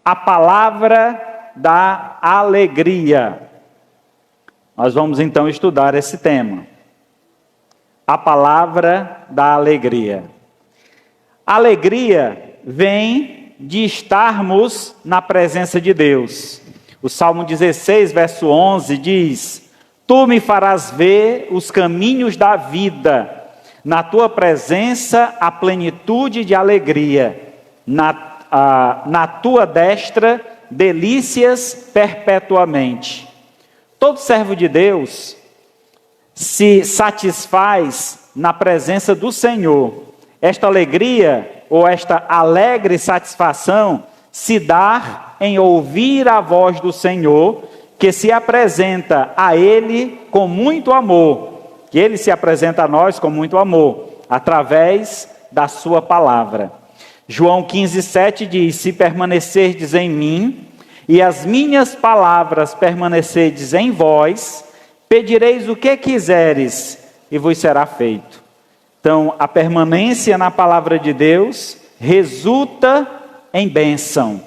A palavra da alegria. Nós vamos então estudar esse tema. A palavra da alegria. Alegria vem de estarmos na presença de Deus. O Salmo 16, verso 11 diz: Tu me farás ver os caminhos da vida. Na tua presença a plenitude de alegria. Na tua destra delícias perpetuamente. Todo servo de Deus se satisfaz na presença do Senhor. Esta alegria ou esta alegre satisfação se dá em ouvir a voz do Senhor, que se apresenta a Ele com muito amor. Que Ele se apresenta a nós com muito amor, através da sua palavra. João 15,7 diz: Se permanecerdes em mim, e as minhas palavras permanecerdes em vós, pedireis o que quiseres, e vos será feito. Então, a permanência na palavra de Deus resulta em bênção.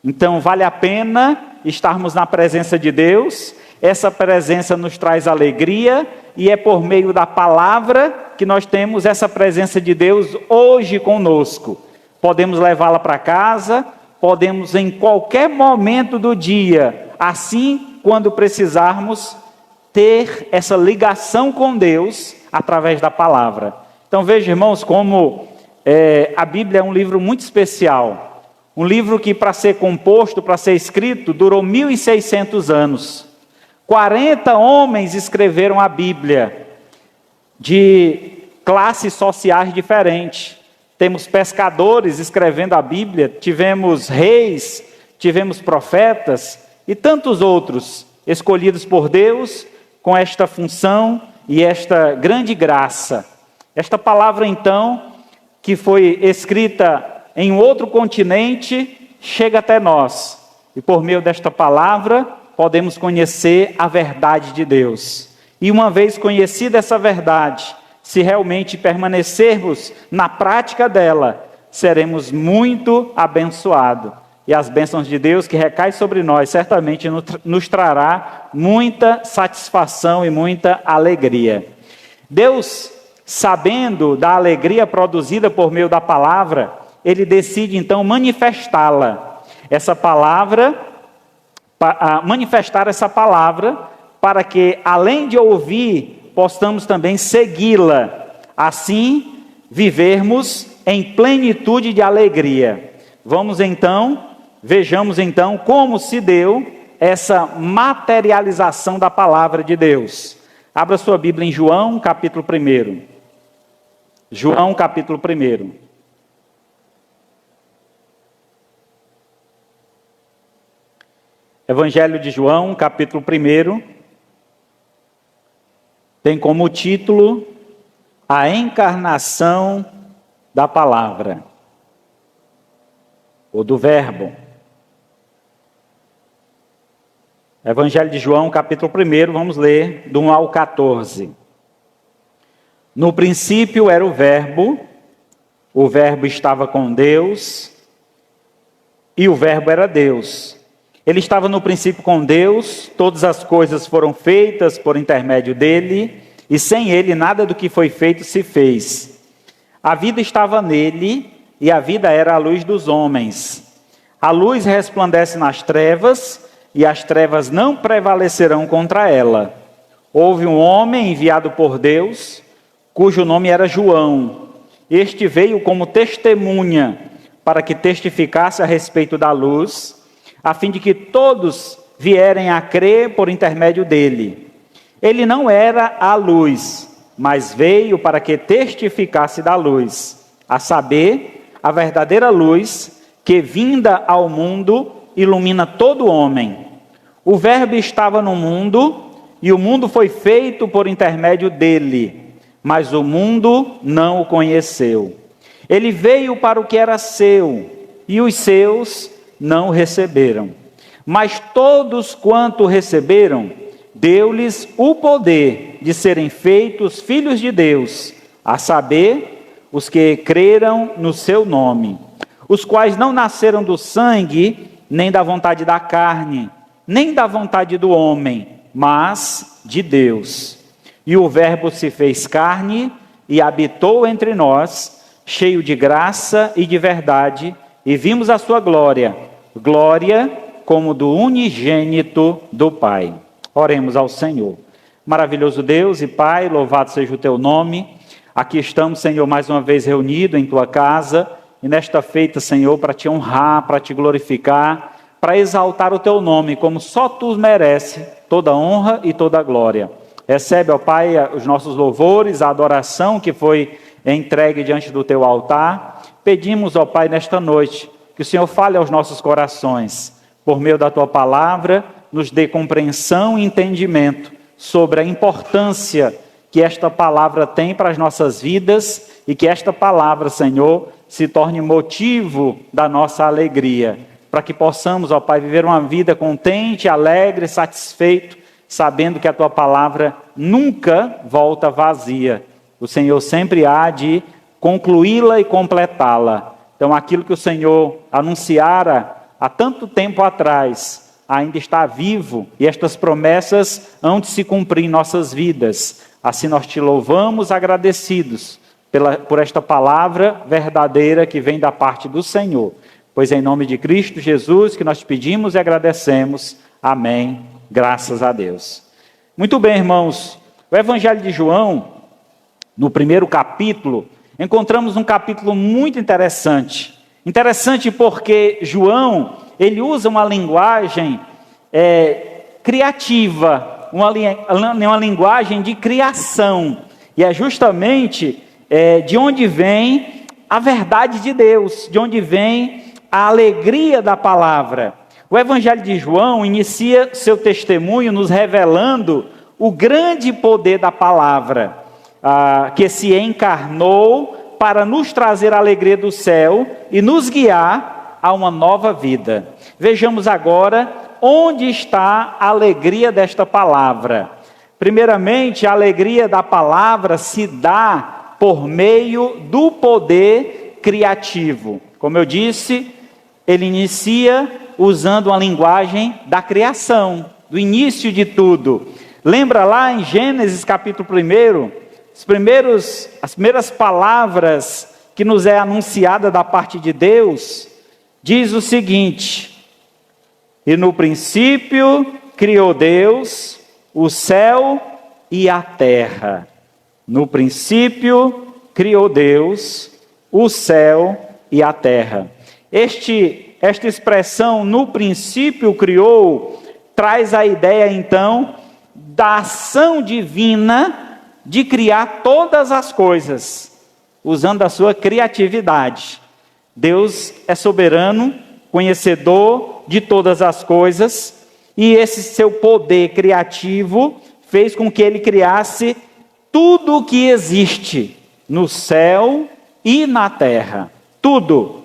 Então, vale a pena estarmos na presença de Deus. Essa presença nos traz alegria, e é por meio da palavra que nós temos essa presença de Deus hoje conosco. Podemos levá-la para casa, podemos em qualquer momento do dia, assim quando precisarmos, ter essa ligação com Deus através da palavra. Então veja, irmãos, como a Bíblia é um livro muito especial. Um livro que, para ser composto, para ser escrito, durou 1.600 anos. 40 homens escreveram a Bíblia, de classes sociais diferentes. Temos pescadores escrevendo a Bíblia, tivemos reis, tivemos profetas e tantos outros escolhidos por Deus com esta função e esta grande graça. Esta palavra, então, que foi escrita em um outro continente, chega até nós. E por meio desta palavra, podemos conhecer a verdade de Deus. E uma vez conhecida essa verdade, se realmente permanecermos na prática dela, seremos muito abençoados. E as bênçãos de Deus que recaem sobre nós, certamente nos trará muita satisfação e muita alegria. Deus, sabendo da alegria produzida por meio da palavra, Ele decide então manifestá-la. Essa palavra, manifestar essa palavra, para que, além de ouvir, possamos também segui-la. Assim, vivermos em plenitude de alegria. Vejamos então como se deu essa materialização da palavra de Deus. Abra sua Bíblia em João, capítulo 1. João, capítulo 1. Evangelho de João, capítulo 1, tem como título A Encarnação da Palavra, ou do Verbo. Evangelho de João, capítulo 1, vamos ler do 1 ao 14. No princípio era o Verbo estava com Deus, e o Verbo era Deus. Ele estava no princípio com Deus, todas as coisas foram feitas por intermédio dele, e sem ele nada do que foi feito se fez. A vida estava nele, e a vida era a luz dos homens. A luz resplandece nas trevas, e as trevas não prevalecerão contra ela. Houve um homem enviado por Deus, cujo nome era João. Este veio como testemunha, para que testificasse a respeito da luz, a fim de que todos vierem a crer por intermédio dele. Ele não era a luz, mas veio para que testificasse da luz, a saber, a verdadeira luz, que vinda ao mundo, ilumina todo homem. O Verbo estava no mundo, e o mundo foi feito por intermédio dele, mas o mundo não o conheceu. Ele veio para o que era seu, e os seus não receberam. Mas todos quanto receberam, deu-lhes o poder de serem feitos filhos de Deus, a saber, os que creram no seu nome, os quais não nasceram do sangue, nem da vontade da carne, nem da vontade do homem, mas de Deus. E o Verbo se fez carne e habitou entre nós, cheio de graça e de verdade, e vimos a sua glória, glória como do unigênito do Pai. Oremos ao Senhor. Maravilhoso Deus e Pai, louvado seja o teu nome. Aqui estamos, Senhor, mais uma vez reunidos em tua casa, e nesta feita, Senhor, para te honrar, para te glorificar, para exaltar o teu nome, como só tu mereces toda honra e toda glória. Recebe, ó Pai, os nossos louvores, a adoração que foi entregue diante do teu altar. Pedimos, ó Pai, nesta noite, que o Senhor fale aos nossos corações, por meio da tua palavra, nos dê compreensão e entendimento sobre a importância que esta palavra tem para as nossas vidas e que esta palavra, Senhor, se torne motivo da nossa alegria, para que possamos, ó Pai, viver uma vida contente, alegre, satisfeito, sabendo que a tua palavra nunca volta vazia. O Senhor sempre há de concluí-la e completá-la. Então, aquilo que o Senhor anunciara há tanto tempo atrás, ainda está vivo, e estas promessas hão de se cumprir em nossas vidas. Assim nós te louvamos agradecidos por esta palavra verdadeira que vem da parte do Senhor. Pois em nome de Cristo Jesus que nós te pedimos e agradecemos. Amém. Graças a Deus. Muito bem, irmãos. O Evangelho de João, no primeiro capítulo, encontramos um capítulo muito interessante. Interessante porque João, ele usa uma linguagem criativa, uma linguagem de criação. E é justamente de onde vem a verdade de Deus, de onde vem a alegria da palavra. O Evangelho de João inicia seu testemunho nos revelando o grande poder da palavra, que se encarnou para nos trazer a alegria do céu e nos guiar a uma nova vida. Vejamos agora onde está a alegria desta palavra. Primeiramente, a alegria da palavra se dá por meio do poder criativo. Como eu disse, ele inicia usando uma linguagem da criação, do início de tudo. Lembra lá em Gênesis capítulo 1, as primeiras palavras que nos é anunciada da parte de Deus, diz o seguinte: e no princípio criou Deus o céu e a terra. No princípio criou Deus o céu e a terra. Esta expressão, no princípio criou, traz a ideia então da ação divina de criar todas as coisas, usando a sua criatividade. Deus é soberano, conhecedor de todas as coisas, e esse seu poder criativo fez com que ele criasse tudo o que existe no céu e na terra. Tudo.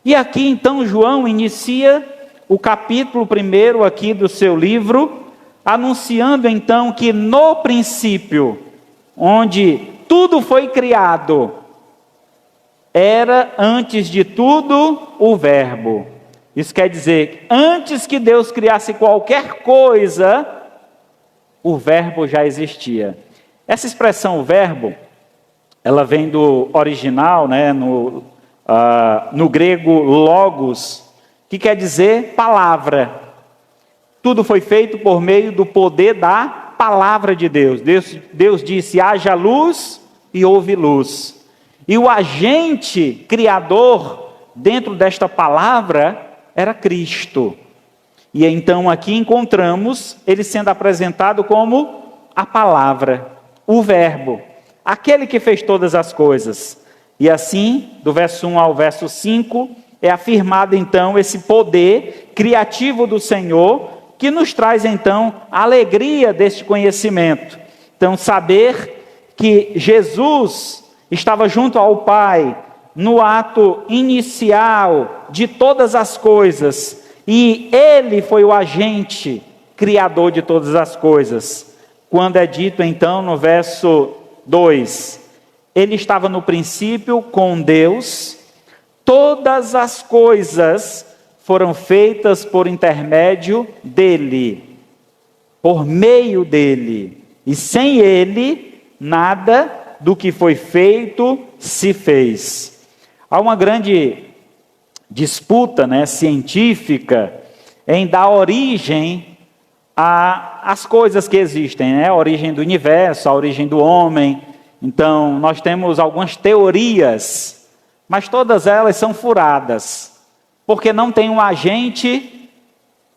E aqui então João inicia o capítulo 1 aqui do seu livro, anunciando então que no princípio, onde tudo foi criado, era antes de tudo o Verbo. Isso quer dizer, antes que Deus criasse qualquer coisa, o Verbo já existia. Essa expressão Verbo, ela vem do original, né, no grego logos, que quer dizer palavra. Tudo foi feito por meio do poder da palavra de Deus. Deus disse, haja luz e houve luz. E o agente criador dentro desta palavra era Cristo. E então aqui encontramos ele sendo apresentado como a palavra, o Verbo, aquele que fez todas as coisas. E assim, do verso 1 ao verso 5, é afirmado então esse poder criativo do Senhor, que nos traz então a alegria deste conhecimento. Então, saber que Jesus estava junto ao Pai no ato inicial de todas as coisas, e Ele foi o agente criador de todas as coisas. Quando é dito então no verso 2, Ele estava no princípio com Deus, Todas as coisas foram feitas por intermédio dele, por meio dele. E sem ele, nada do que foi feito se fez. Há uma grande disputa, científica em dar origem às coisas que existem, a origem do universo, a origem do homem. Então, nós temos algumas teorias, mas todas elas são furadas, porque não tem um agente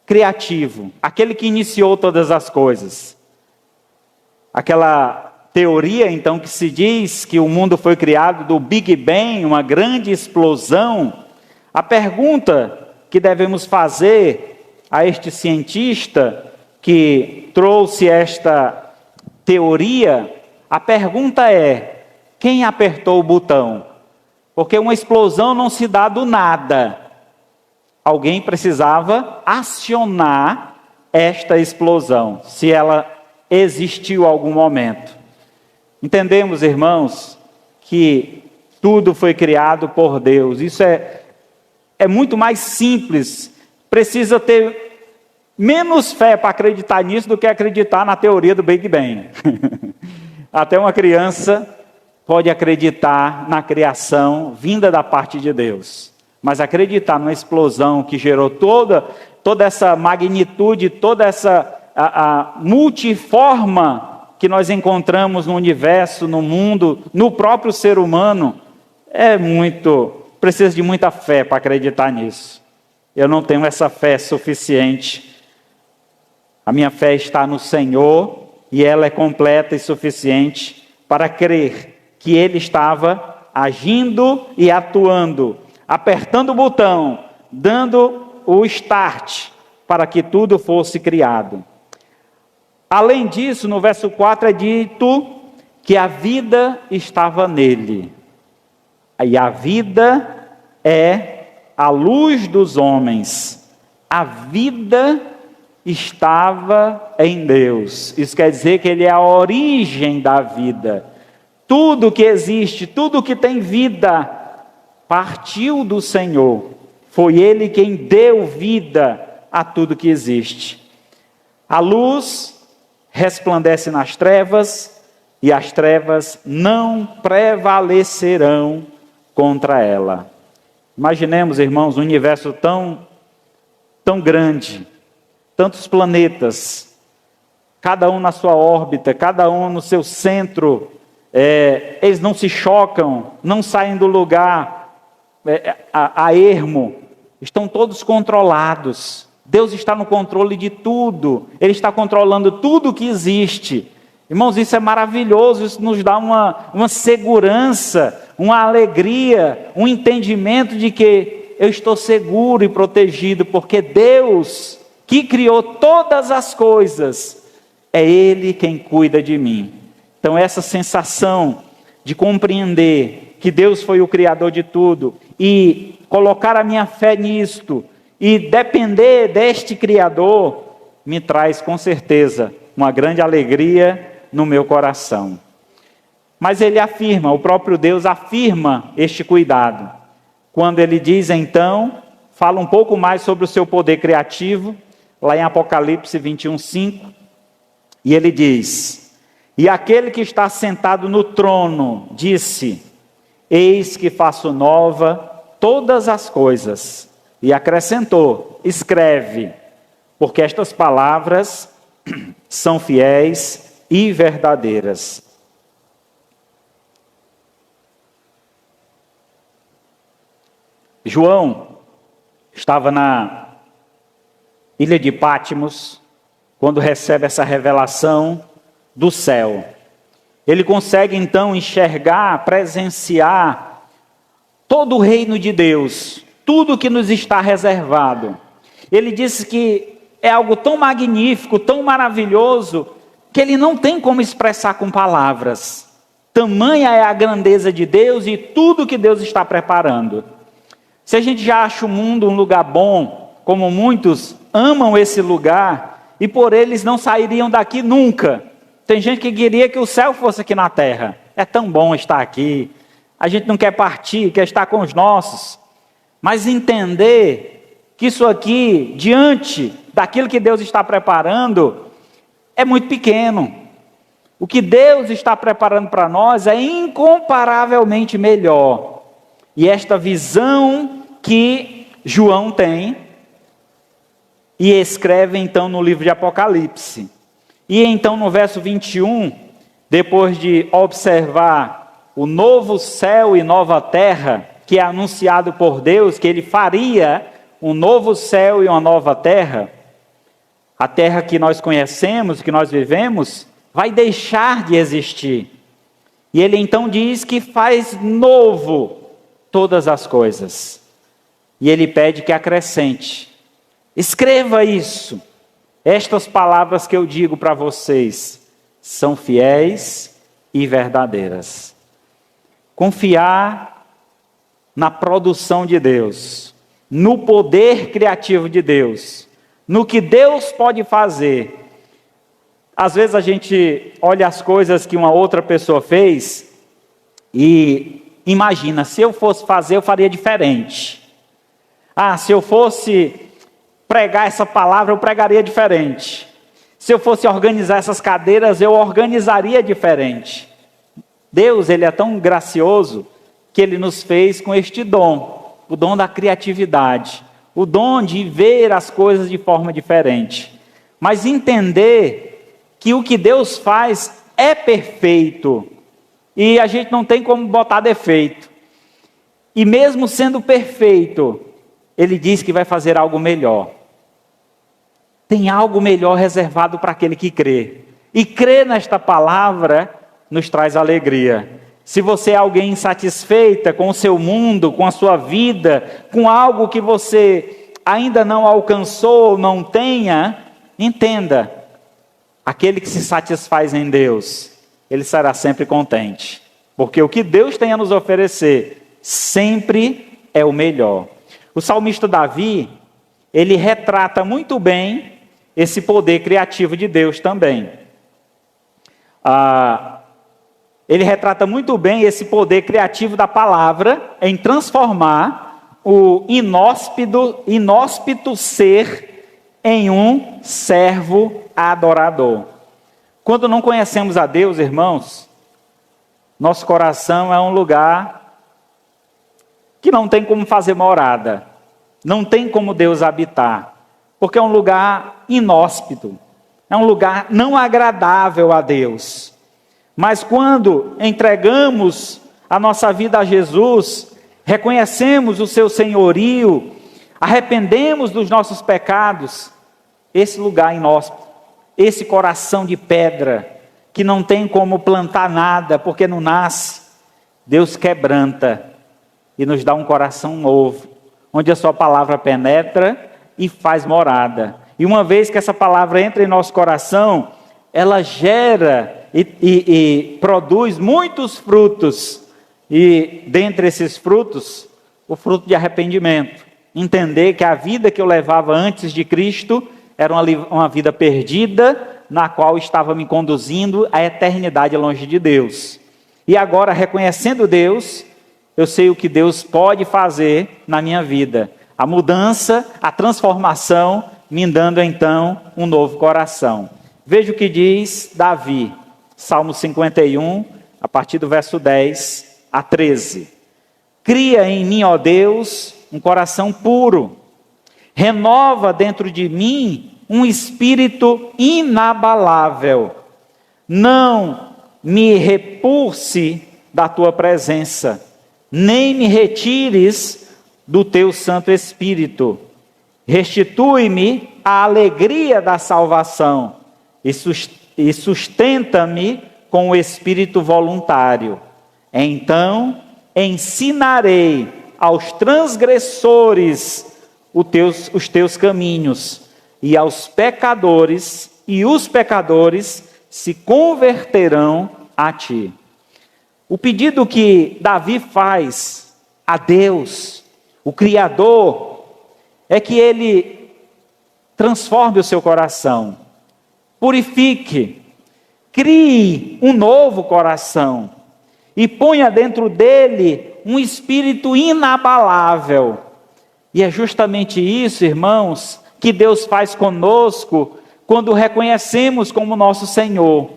criativo, aquele que iniciou todas as coisas. Aquela teoria, então, que se diz que o mundo foi criado do Big Bang, uma grande explosão. A pergunta que devemos fazer a este cientista que trouxe esta teoria, a pergunta é: quem apertou o botão? Porque uma explosão não se dá do nada. Alguém precisava acionar esta explosão, se ela existiu em algum momento. Entendemos, irmãos, que tudo foi criado por Deus. Isso é muito mais simples. Precisa ter menos fé para acreditar nisso do que acreditar na teoria do Big Bang. Até uma criança pode acreditar na criação vinda da parte de Deus. Mas acreditar numa explosão que gerou toda essa magnitude, toda essa a multiforma que nós encontramos no universo, no mundo, no próprio ser humano, precisa de muita fé para acreditar nisso. Eu não tenho essa fé suficiente. A minha fé está no Senhor e ela é completa e suficiente para crer que Ele estava agindo e atuando, apertando o botão, dando o start para que tudo fosse criado. Além disso, no verso 4 é dito que a vida estava nele. E a vida é a luz dos homens. A vida estava em Deus. Isso quer dizer que Ele é a origem da vida. Tudo que existe, tudo que tem vida, partiu do Senhor. Foi Ele quem deu vida a tudo que existe. A luz resplandece nas trevas, e as trevas não prevalecerão contra ela. Imaginemos, irmãos, um universo tão grande, tantos planetas, cada um na sua órbita, cada um no seu centro, eles não se chocam, não saem do lugar a ermo, estão todos controlados. Deus está no controle de tudo, Ele está controlando tudo que existe. Irmãos, isso é maravilhoso, isso nos dá uma segurança, uma alegria, um entendimento de que eu estou seguro e protegido, porque Deus, que criou todas as coisas, é Ele quem cuida de mim. Então essa sensação de compreender que Deus foi o Criador de tudo, e colocar a minha fé nisto, e depender deste Criador, me traz com certeza uma grande alegria no meu coração. Mas Ele afirma, o próprio Deus afirma este cuidado. Quando Ele diz então, fala um pouco mais sobre o seu poder criativo, lá em Apocalipse 21:5, e Ele diz: e aquele que está sentado no trono disse: eis que faço nova todas as coisas. E acrescentou: escreve, porque estas palavras são fiéis e verdadeiras. João estava na ilha de Patmos, quando recebe essa revelação do céu. Ele consegue então enxergar, presenciar todo o reino de Deus, tudo que nos está reservado. Ele disse que é algo tão magnífico, tão maravilhoso, que ele não tem como expressar com palavras. Tamanha é a grandeza de Deus e tudo que Deus está preparando. Se a gente já acha o mundo um lugar bom, como muitos amam esse lugar, e por eles não sairiam daqui nunca. Tem gente que queria que o céu fosse aqui na terra. É tão bom estar aqui. A gente não quer partir, quer estar com os nossos. Mas entender que isso aqui, diante daquilo que Deus está preparando, é muito pequeno. O que Deus está preparando para nós é incomparavelmente melhor. E esta visão que João tem, e escreve então no livro de Apocalipse. E então no verso 21, depois de observar o novo céu e nova terra, que é anunciado por Deus, que Ele faria um novo céu e uma nova terra, a terra que nós conhecemos, que nós vivemos, vai deixar de existir. E Ele então diz que faz novo todas as coisas. E Ele pede que acrescente. Escreva isso. Estas palavras que eu digo para vocês são fiéis e verdadeiras. Confiar na produção de Deus, no poder criativo de Deus, no que Deus pode fazer. Às vezes a gente olha as coisas que uma outra pessoa fez e imagina, se eu fosse fazer, eu faria diferente. Se eu fosse pregar essa palavra, eu pregaria diferente. Se eu fosse organizar essas cadeiras, eu organizaria diferente. Deus, Ele é tão gracioso que Ele nos fez com este dom, o dom da criatividade, o dom de ver as coisas de forma diferente. Mas entender que o que Deus faz é perfeito e a gente não tem como botar defeito. E mesmo sendo perfeito, Ele diz que vai fazer algo melhor. Tem algo melhor reservado para aquele que crê. E crer nesta palavra nos traz alegria. Se você é alguém insatisfeita com o seu mundo, com a sua vida, com algo que você ainda não alcançou, não tenha, entenda, aquele que se satisfaz em Deus, ele será sempre contente. Porque o que Deus tem a nos oferecer sempre é o melhor. O salmista Davi, ele retrata muito bem esse poder criativo de Deus também. Ele retrata muito bem esse poder criativo da palavra em transformar o inóspito ser em um servo adorador. Quando não conhecemos a Deus, irmãos, nosso coração é um lugar que não tem como fazer morada, não tem como Deus habitar, porque é um lugar inóspito, é um lugar não agradável a Deus. Mas quando entregamos a nossa vida a Jesus, reconhecemos o seu senhorio, arrependemos dos nossos pecados, esse lugar inóspito, esse coração de pedra, que não tem como plantar nada, porque não nasce, Deus quebranta e nos dá um coração novo, onde a sua palavra penetra e faz morada. E uma vez que essa palavra entra em nosso coração, ela gera e produz muitos frutos. E dentre esses frutos, o fruto de arrependimento. Entender que a vida que eu levava antes de Cristo era uma vida perdida, na qual estava me conduzindo à eternidade longe de Deus. E agora, reconhecendo Deus, eu sei o que Deus pode fazer na minha vida. A mudança, a transformação, me dando então um novo coração. Veja o que diz Davi, Salmo 51, a partir do verso 10 a 13. Cria em mim, ó Deus, um coração puro. Renova dentro de mim um espírito inabalável. Não me repulse da tua presença, nem me retires do teu Santo Espírito. Restitui-me a alegria da salvação e sustenta-me com o espírito voluntário. Então ensinarei aos transgressores os teus caminhos, e aos pecadores, e os pecadores se converterão a ti. O pedido que Davi faz a Deus, o Criador, é que Ele transforme o seu coração, purifique, crie um novo coração e ponha dentro dele um espírito inabalável, E é justamente isso, irmãos, que Deus faz conosco quando o reconhecemos como nosso Senhor.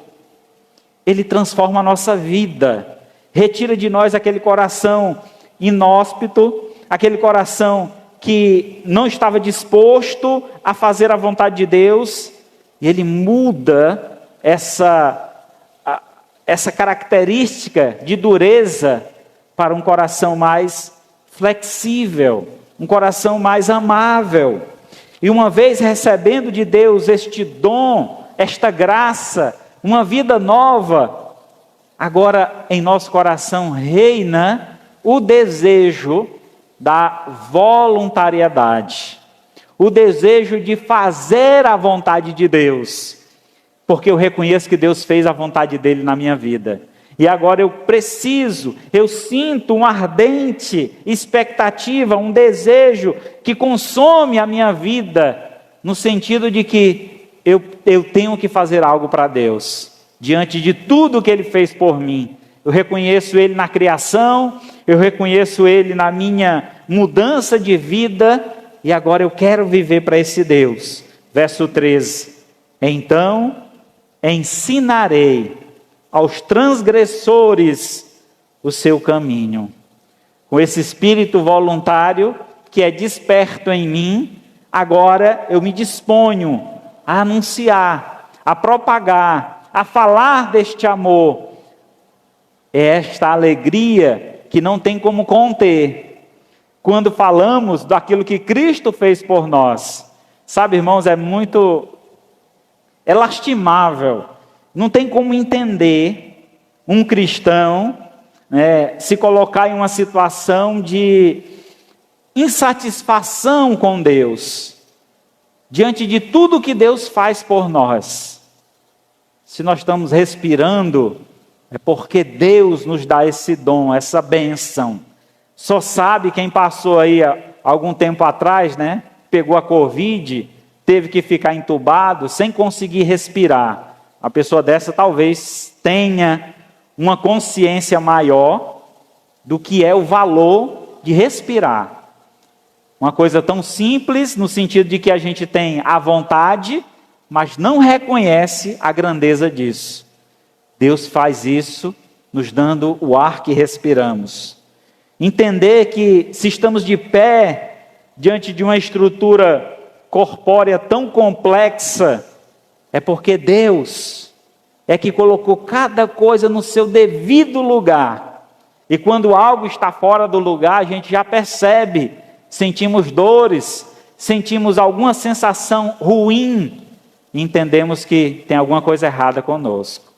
Ele transforma a nossa vida, retira de nós aquele coração inóspito, aquele coração que não estava disposto a fazer a vontade de Deus, e Ele muda essa característica de dureza para um coração mais flexível, um coração mais amável. E uma vez recebendo de Deus este dom, esta graça, uma vida nova, agora em nosso coração reina o desejo da voluntariedade, o desejo de fazer a vontade de Deus, porque eu reconheço que Deus fez a vontade dele na minha vida. E agora eu sinto uma ardente expectativa, um desejo que consome a minha vida, no sentido de que eu tenho que fazer algo para Deus, diante de tudo que Ele fez por mim. Eu reconheço Ele na criação, eu reconheço Ele na minha mudança de vida, e agora eu quero viver para esse Deus. Verso 13, então ensinarei aos transgressores o seu caminho. Com esse espírito voluntário que é desperto em mim, agora eu me disponho a anunciar, a propagar, a falar deste amor. É esta alegria que não tem como conter, quando falamos daquilo que Cristo fez por nós. Sabe, irmãos, é lastimável. Não tem como entender um cristão se colocar em uma situação de insatisfação com Deus, diante de tudo que Deus faz por nós. Se nós estamos respirando, é porque Deus nos dá esse dom, essa bênção. Só sabe quem passou aí algum tempo atrás, pegou a Covid, teve que ficar entubado, sem conseguir respirar. A pessoa dessa talvez tenha uma consciência maior do que é o valor de respirar. Uma coisa tão simples, no sentido de que a gente tem a vontade, mas não reconhece a grandeza disso. Deus faz isso, nos dando o ar que respiramos. Entender que se estamos de pé, diante de uma estrutura corpórea tão complexa, é porque Deus é que colocou cada coisa no seu devido lugar. E quando algo está fora do lugar, a gente já percebe, sentimos dores, sentimos alguma sensação ruim, e entendemos que tem alguma coisa errada conosco.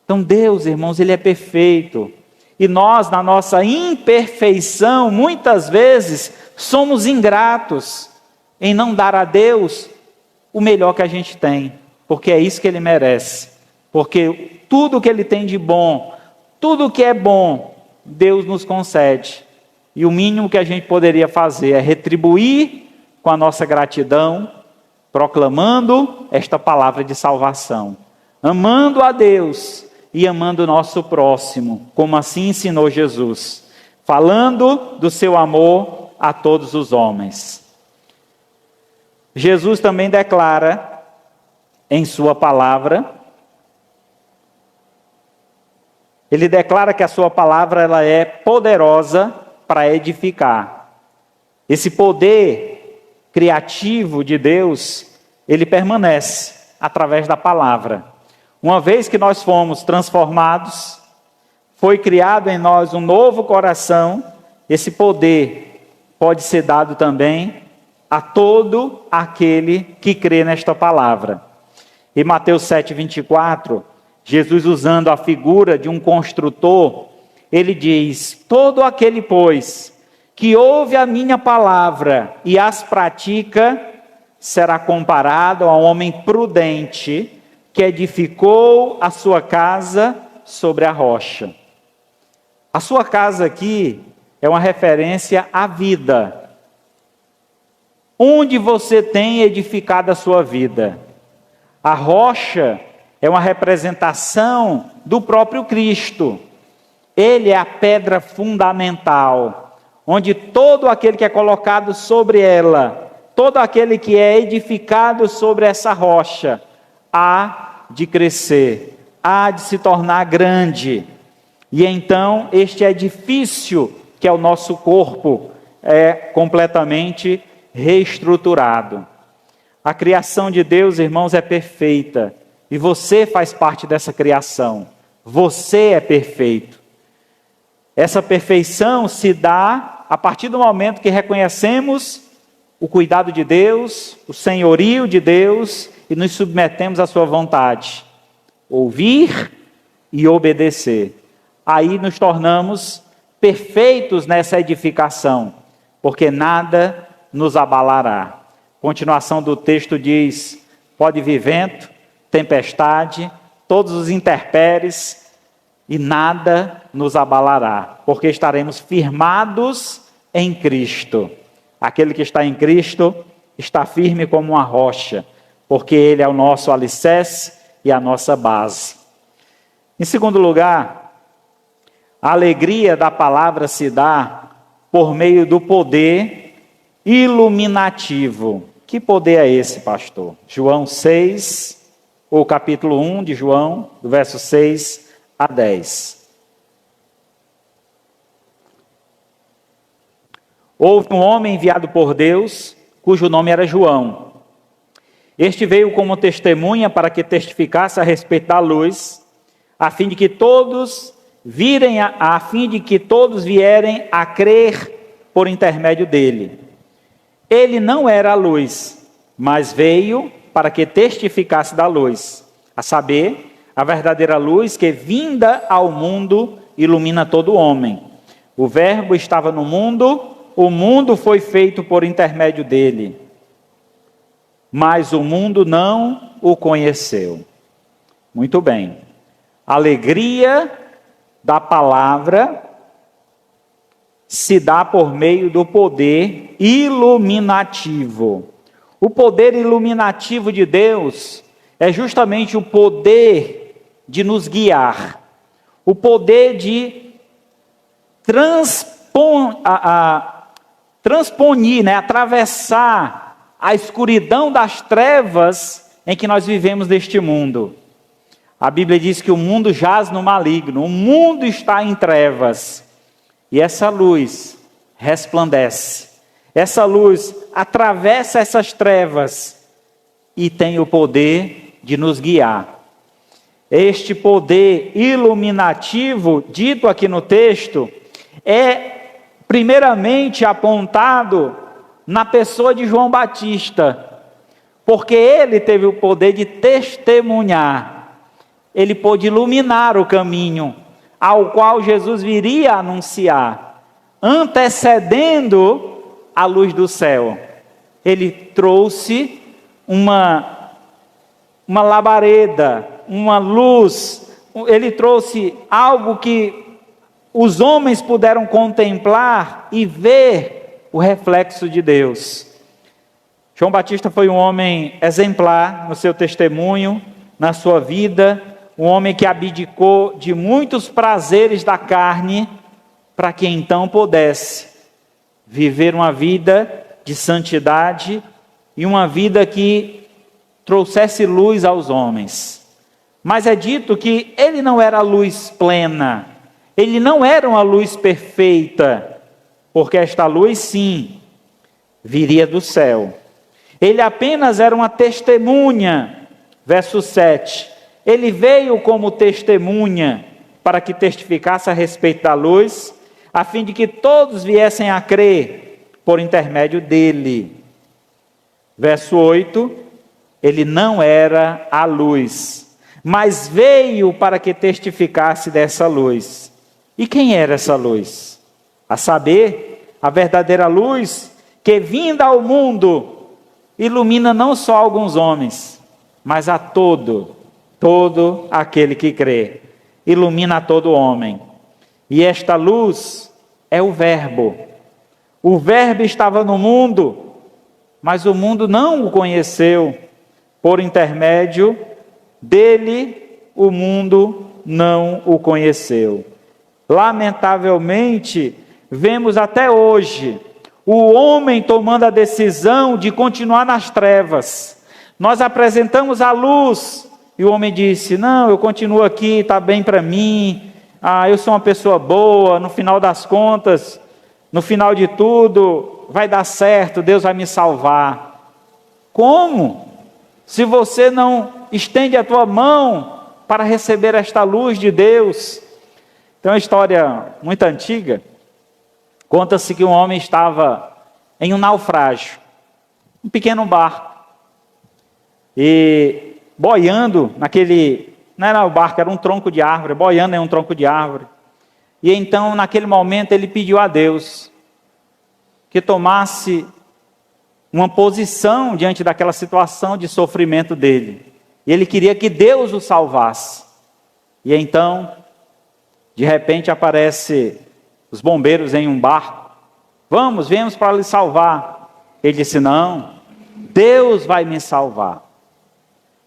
Então Deus, irmãos, Ele é perfeito. E nós, na nossa imperfeição, muitas vezes, somos ingratos em não dar a Deus o melhor que a gente tem. Porque é isso que Ele merece. Porque tudo que Ele tem de bom, tudo que é bom, Deus nos concede. E o mínimo que a gente poderia fazer é retribuir com a nossa gratidão, proclamando esta palavra de salvação. Amando a Deus e amando o nosso próximo, como assim ensinou Jesus. Falando do seu amor a todos os homens. Jesus também declara em sua palavra, ele declara que a sua palavra ela é poderosa para edificar. Esse poder criativo de Deus, ele permanece através da palavra. Uma vez que nós fomos transformados, foi criado em nós um novo coração, esse poder pode ser dado também a todo aquele que crê nesta palavra. Em Mateus 7:24, Jesus, usando a figura de um construtor, ele diz: todo aquele, pois, que ouve a minha palavra e as pratica, será comparado a um homem prudente que edificou a sua casa sobre a rocha. A sua casa aqui é uma referência à vida. Onde você tem edificado a sua vida? A rocha é uma representação do próprio Cristo. Ele é a pedra fundamental, onde todo aquele que é colocado sobre ela, todo aquele que é edificado sobre essa rocha, há de crescer, há de se tornar grande. E então este edifício, que é o nosso corpo, é completamente reestruturado. A criação de Deus, irmãos, é perfeita. E você faz parte dessa criação. Você é perfeito. Essa perfeição se dá a partir do momento que reconhecemos o cuidado de Deus, o senhorio de Deus e nos submetemos à sua vontade. Ouvir e obedecer. Aí nos tornamos perfeitos nessa edificação, porque nada nos abalará. Continuação do texto diz: pode vir vento, tempestade, todos os intempéries, e nada nos abalará, porque estaremos firmados em Cristo. Aquele que está em Cristo está firme como uma rocha, porque Ele é o nosso alicerce e a nossa base. Em segundo lugar, a alegria da palavra se dá por meio do poder iluminativo. Que poder é esse, pastor? João 6, ou capítulo 1 de João, do verso 6 a 10. Houve um homem enviado por Deus, cujo nome era João. Este veio como testemunha para que testificasse a respeito da luz, a fim de que todos vierem a crer por intermédio dele. Ele não era a luz, mas veio para que testificasse da luz, a saber, a verdadeira luz que, vinda ao mundo, ilumina todo homem. O Verbo estava no mundo, o mundo foi feito por intermédio dele, mas o mundo não o conheceu. Muito bem. A alegria da palavra se dá por meio do poder iluminativo. O poder iluminativo de Deus é justamente o poder de nos guiar, o poder de transponir, atravessar a escuridão das trevas em que nós vivemos neste mundo. A Bíblia diz que o mundo jaz no maligno, o mundo está em trevas, e essa luz resplandece, essa luz atravessa essas trevas e tem o poder de nos guiar. Este poder iluminativo, dito aqui no texto, é primeiramente apontado na pessoa de João Batista, porque ele teve o poder de testemunhar, ele pôde iluminar o caminho ao qual Jesus viria a anunciar, antecedendo a luz do céu. Ele trouxe uma labareda, uma luz, ele trouxe algo que os homens puderam contemplar e ver o reflexo de Deus. João Batista foi um homem exemplar no seu testemunho, na sua vida, um homem que abdicou de muitos prazeres da carne, para que então pudesse viver uma vida de santidade e uma vida que trouxesse luz aos homens. Mas é dito que ele não era a luz plena, ele não era uma luz perfeita, porque esta luz sim, viria do céu. Ele apenas era uma testemunha, verso 7. Ele veio como testemunha para que testificasse a respeito da luz, a fim de que todos viessem a crer por intermédio dele. Verso 8, ele não era a luz, mas veio para que testificasse dessa luz. E quem era essa luz? A saber, a verdadeira luz que, vinda ao mundo, ilumina não só alguns homens, mas a todo aquele que crê. Ilumina a todo homem. E esta luz é o Verbo. O Verbo estava no mundo, mas o mundo não o conheceu. Por intermédio dele, o mundo não o conheceu. Lamentavelmente, vemos até hoje o homem tomando a decisão de continuar nas trevas. Nós apresentamos a luz e o homem disse: não, eu continuo aqui, está bem para mim, eu sou uma pessoa boa, no final das contas, no final de tudo, vai dar certo, Deus vai me salvar. Como? Se você não estende a tua mão para receber esta luz de Deus. Tem uma história muito antiga. Conta-se que um homem estava em um naufrágio, um pequeno barco, e boiando naquele, não era o barco, era um tronco de árvore, boiando em um tronco de árvore. E então, naquele momento, ele pediu a Deus que tomasse uma posição diante daquela situação de sofrimento dele. E ele queria que Deus o salvasse. E então, de repente aparece os bombeiros em um barco. Viemos para lhe salvar. Ele disse: não, Deus vai me salvar.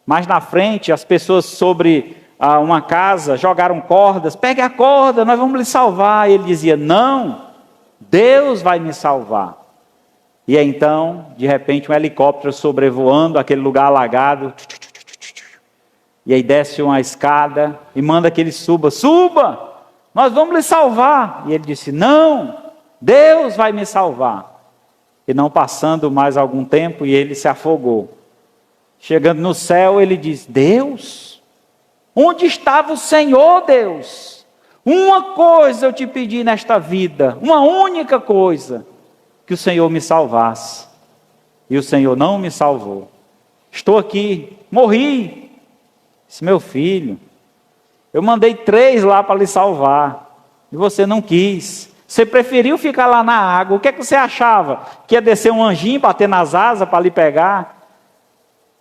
Mais na frente, as pessoas sobre uma casa jogaram cordas. Pegue a corda, nós vamos lhe salvar. E ele dizia: não, Deus vai me salvar. E então, de repente, um helicóptero sobrevoando aquele lugar alagado. E aí desce uma escada e manda que ele suba. Suba, nós vamos lhe salvar. E ele disse: não, Deus vai me salvar. E não passando mais algum tempo, e ele se afogou. Chegando no céu, ele diz: Deus, onde estava o Senhor, Deus? Uma coisa eu te pedi nesta vida, uma única coisa, que o Senhor me salvasse. E o Senhor não me salvou. Estou aqui, morri. Disse: meu filho, eu mandei 3 lá para lhe salvar, e você não quis. Você preferiu ficar lá na água. O que é que você achava? Que ia descer um anjinho, bater nas asas para lhe pegar?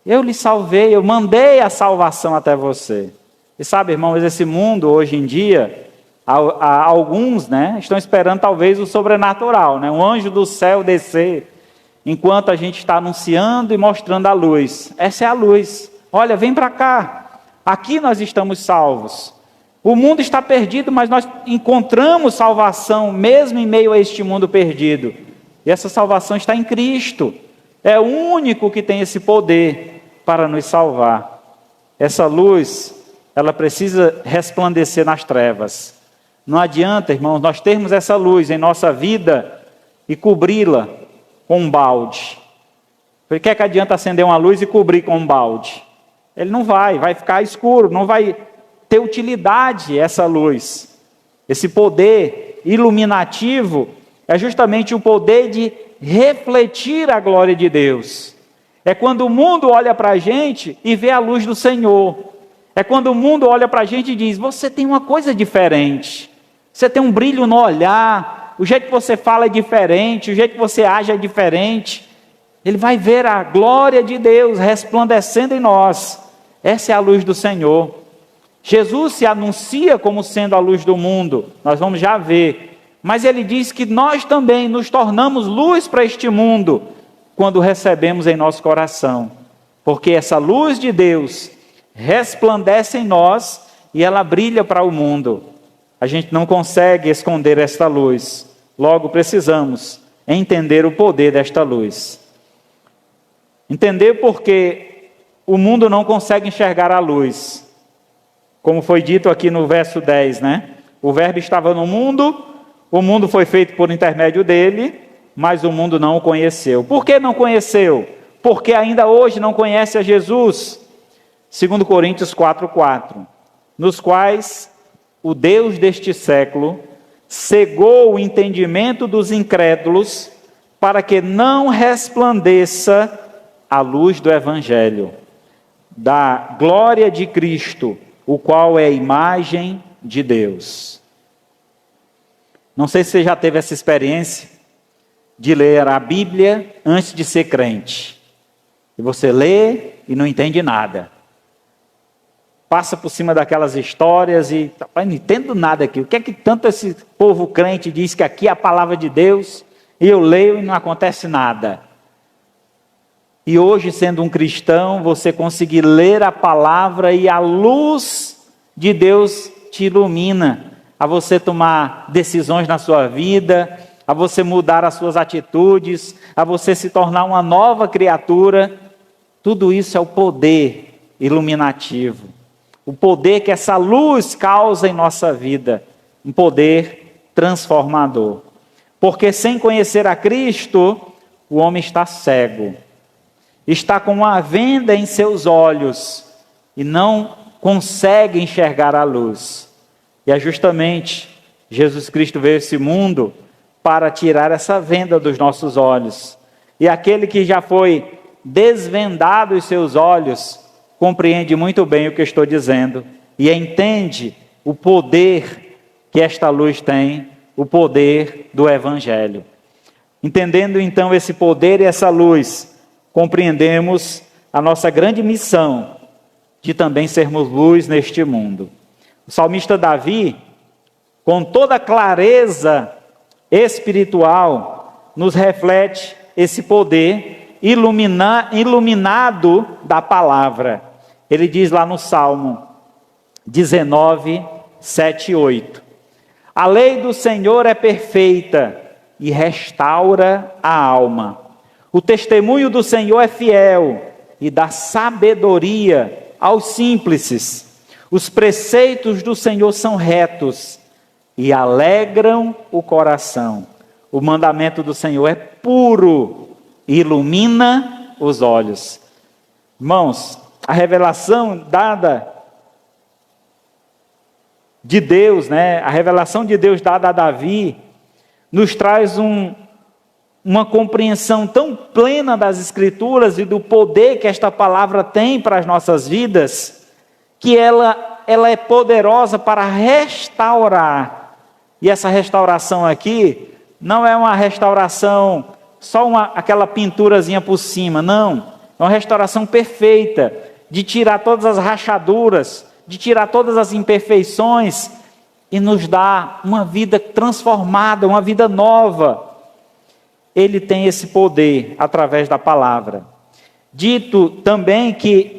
Eu lhe salvei, eu mandei a salvação até você. E sabe, irmãos, esse mundo hoje em dia, alguns, estão esperando talvez o sobrenatural, um anjo do céu descer, enquanto a gente está anunciando e mostrando a luz. Essa é a luz. Olha, vem para cá. Aqui nós estamos salvos. O mundo está perdido, mas nós encontramos salvação mesmo em meio a este mundo perdido. E essa salvação está em Cristo. É o único que tem esse poder para nos salvar. Essa luz, ela precisa resplandecer nas trevas. Não adianta, irmãos, nós termos essa luz em nossa vida e cobri-la com um balde. Por que é que adianta acender uma luz e cobrir com um balde? Ele não vai ficar escuro, não vai ter utilidade essa luz. Esse poder iluminativo é justamente o poder de refletir a glória de Deus. É quando o mundo olha para a gente e vê a luz do Senhor. É quando o mundo olha para a gente e diz: você tem uma coisa diferente, você tem um brilho no olhar, o jeito que você fala é diferente, o jeito que você age é diferente. Ele vai ver a glória de Deus resplandecendo em nós. Essa é a luz do Senhor. Jesus se anuncia como sendo a luz do mundo, nós vamos já ver. Mas ele diz que nós também nos tornamos luz para este mundo quando recebemos em nosso coração. Porque essa luz de Deus resplandece em nós e ela brilha para o mundo. A gente não consegue esconder esta luz. Logo precisamos entender o poder desta luz. Entender porque o mundo não consegue enxergar a luz. Como foi dito aqui no verso 10, O verbo estava no mundo, o mundo foi feito por intermédio dele, mas o mundo não o conheceu. Por que não conheceu? Porque ainda hoje não conhece a Jesus. 2 Coríntios 4:4, nos quais o Deus deste século cegou o entendimento dos incrédulos para que não resplandeça a luz do Evangelho, da glória de Cristo, o qual é a imagem de Deus. Não sei se você já teve essa experiência de ler a Bíblia antes de ser crente. E você lê e não entende nada. Passa por cima daquelas histórias e não entendo nada aqui. O que é que tanto esse povo crente diz que aqui é a palavra de Deus e eu leio e não acontece nada? E hoje, sendo um cristão, você conseguir ler a palavra e a luz de Deus te ilumina. a você tomar decisões na sua vida, a você mudar as suas atitudes, a você se tornar uma nova criatura. Tudo isso é o poder iluminativo, o poder que essa luz causa em nossa vida, um poder transformador. Porque sem conhecer a Cristo, o homem está cego, está com uma venda em seus olhos e não consegue enxergar a luz. E é justamente Jesus Cristo veio a esse mundo para tirar essa venda dos nossos olhos. E aquele que já foi desvendado os seus olhos, compreende muito bem o que eu estou dizendo e entende o poder que esta luz tem, o poder do Evangelho. Entendendo então esse poder e essa luz, compreendemos a nossa grande missão de também sermos luz neste mundo. O salmista Davi, com toda a clareza espiritual, nos reflete esse poder iluminado da palavra. Ele diz lá no Salmo 19, 7 e 8: a lei do Senhor é perfeita e restaura a alma. O testemunho do Senhor é fiel e dá sabedoria aos simples. Os preceitos do Senhor são retos e alegram o coração. O mandamento do Senhor é puro e ilumina os olhos. Irmãos, a revelação dada de Deus, a revelação de Deus dada a Davi, nos traz uma compreensão tão plena das Escrituras e do poder que esta palavra tem para as nossas vidas, que ela é poderosa para restaurar. E essa restauração aqui não é uma restauração, só aquela pinturazinha por cima, não. É uma restauração perfeita, de tirar todas as rachaduras, de tirar todas as imperfeições e nos dar uma vida transformada, uma vida nova. Ele tem esse poder através da palavra. Dito também que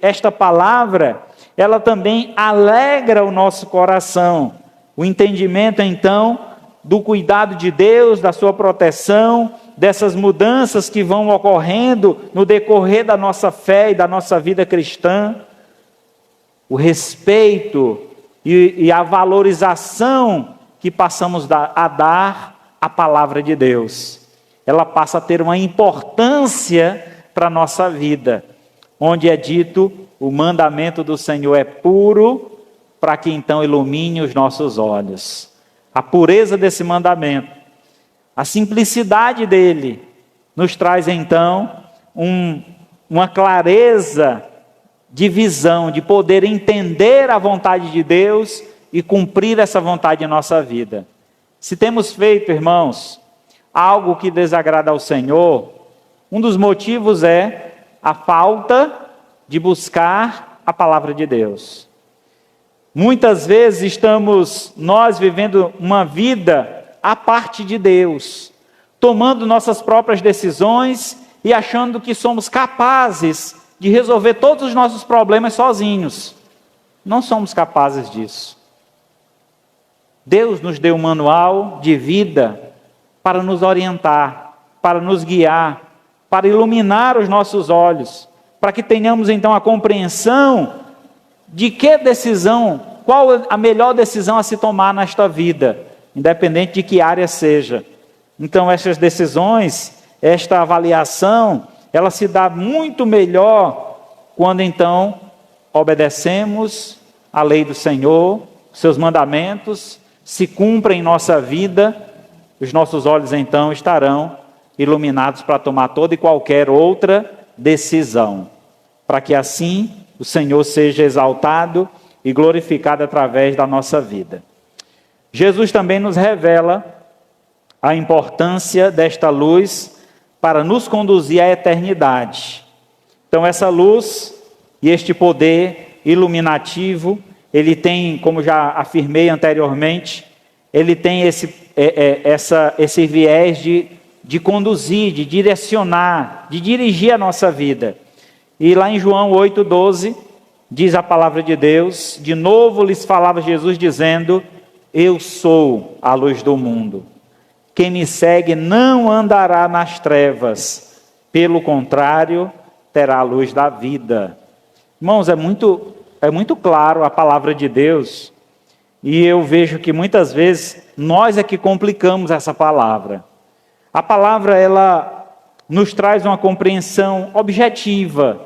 esta palavra, ela também alegra o nosso coração. O entendimento, então, do cuidado de Deus, da sua proteção, dessas mudanças que vão ocorrendo no decorrer da nossa fé e da nossa vida cristã. O respeito e a valorização que passamos a dar à palavra de Deus. Ela passa a ter uma importância para a nossa vida, onde é dito: o mandamento do Senhor é puro, para que então ilumine os nossos olhos. A pureza desse mandamento, a simplicidade dele, nos traz então uma clareza de visão, de poder entender a vontade de Deus e cumprir essa vontade em nossa vida. Se temos feito, irmãos, algo que desagrada ao Senhor, um dos motivos é a falta de buscar a palavra de Deus. Muitas vezes estamos nós vivendo uma vida à parte de Deus, tomando nossas próprias decisões e achando que somos capazes de resolver todos os nossos problemas sozinhos. Não somos capazes disso. Deus nos deu um manual de vida para nos orientar, para nos guiar, para iluminar os nossos olhos, para que tenhamos então a compreensão de que decisão, qual a melhor decisão a se tomar nesta vida, independente de que área seja. Então essas decisões, esta avaliação, ela se dá muito melhor quando então obedecemos a lei do Senhor, seus mandamentos, se cumprem em nossa vida, os nossos olhos então estarão iluminados para tomar toda e qualquer outra decisão, para que assim o Senhor seja exaltado e glorificado através da nossa vida. Jesus também nos revela a importância desta luz para nos conduzir à eternidade. Então essa luz e este poder iluminativo, ele tem, como já afirmei anteriormente, ele tem esse viés de conduzir, de direcionar, de dirigir a nossa vida. E lá em João 8,12, diz a palavra de Deus: de novo lhes falava Jesus dizendo: Eu sou a luz do mundo. Quem me segue não andará nas trevas, pelo contrário, terá a luz da vida. Irmãos, é muito claro a palavra de Deus, e eu vejo que muitas vezes nós é que complicamos essa palavra. A palavra, ela nos traz uma compreensão objetiva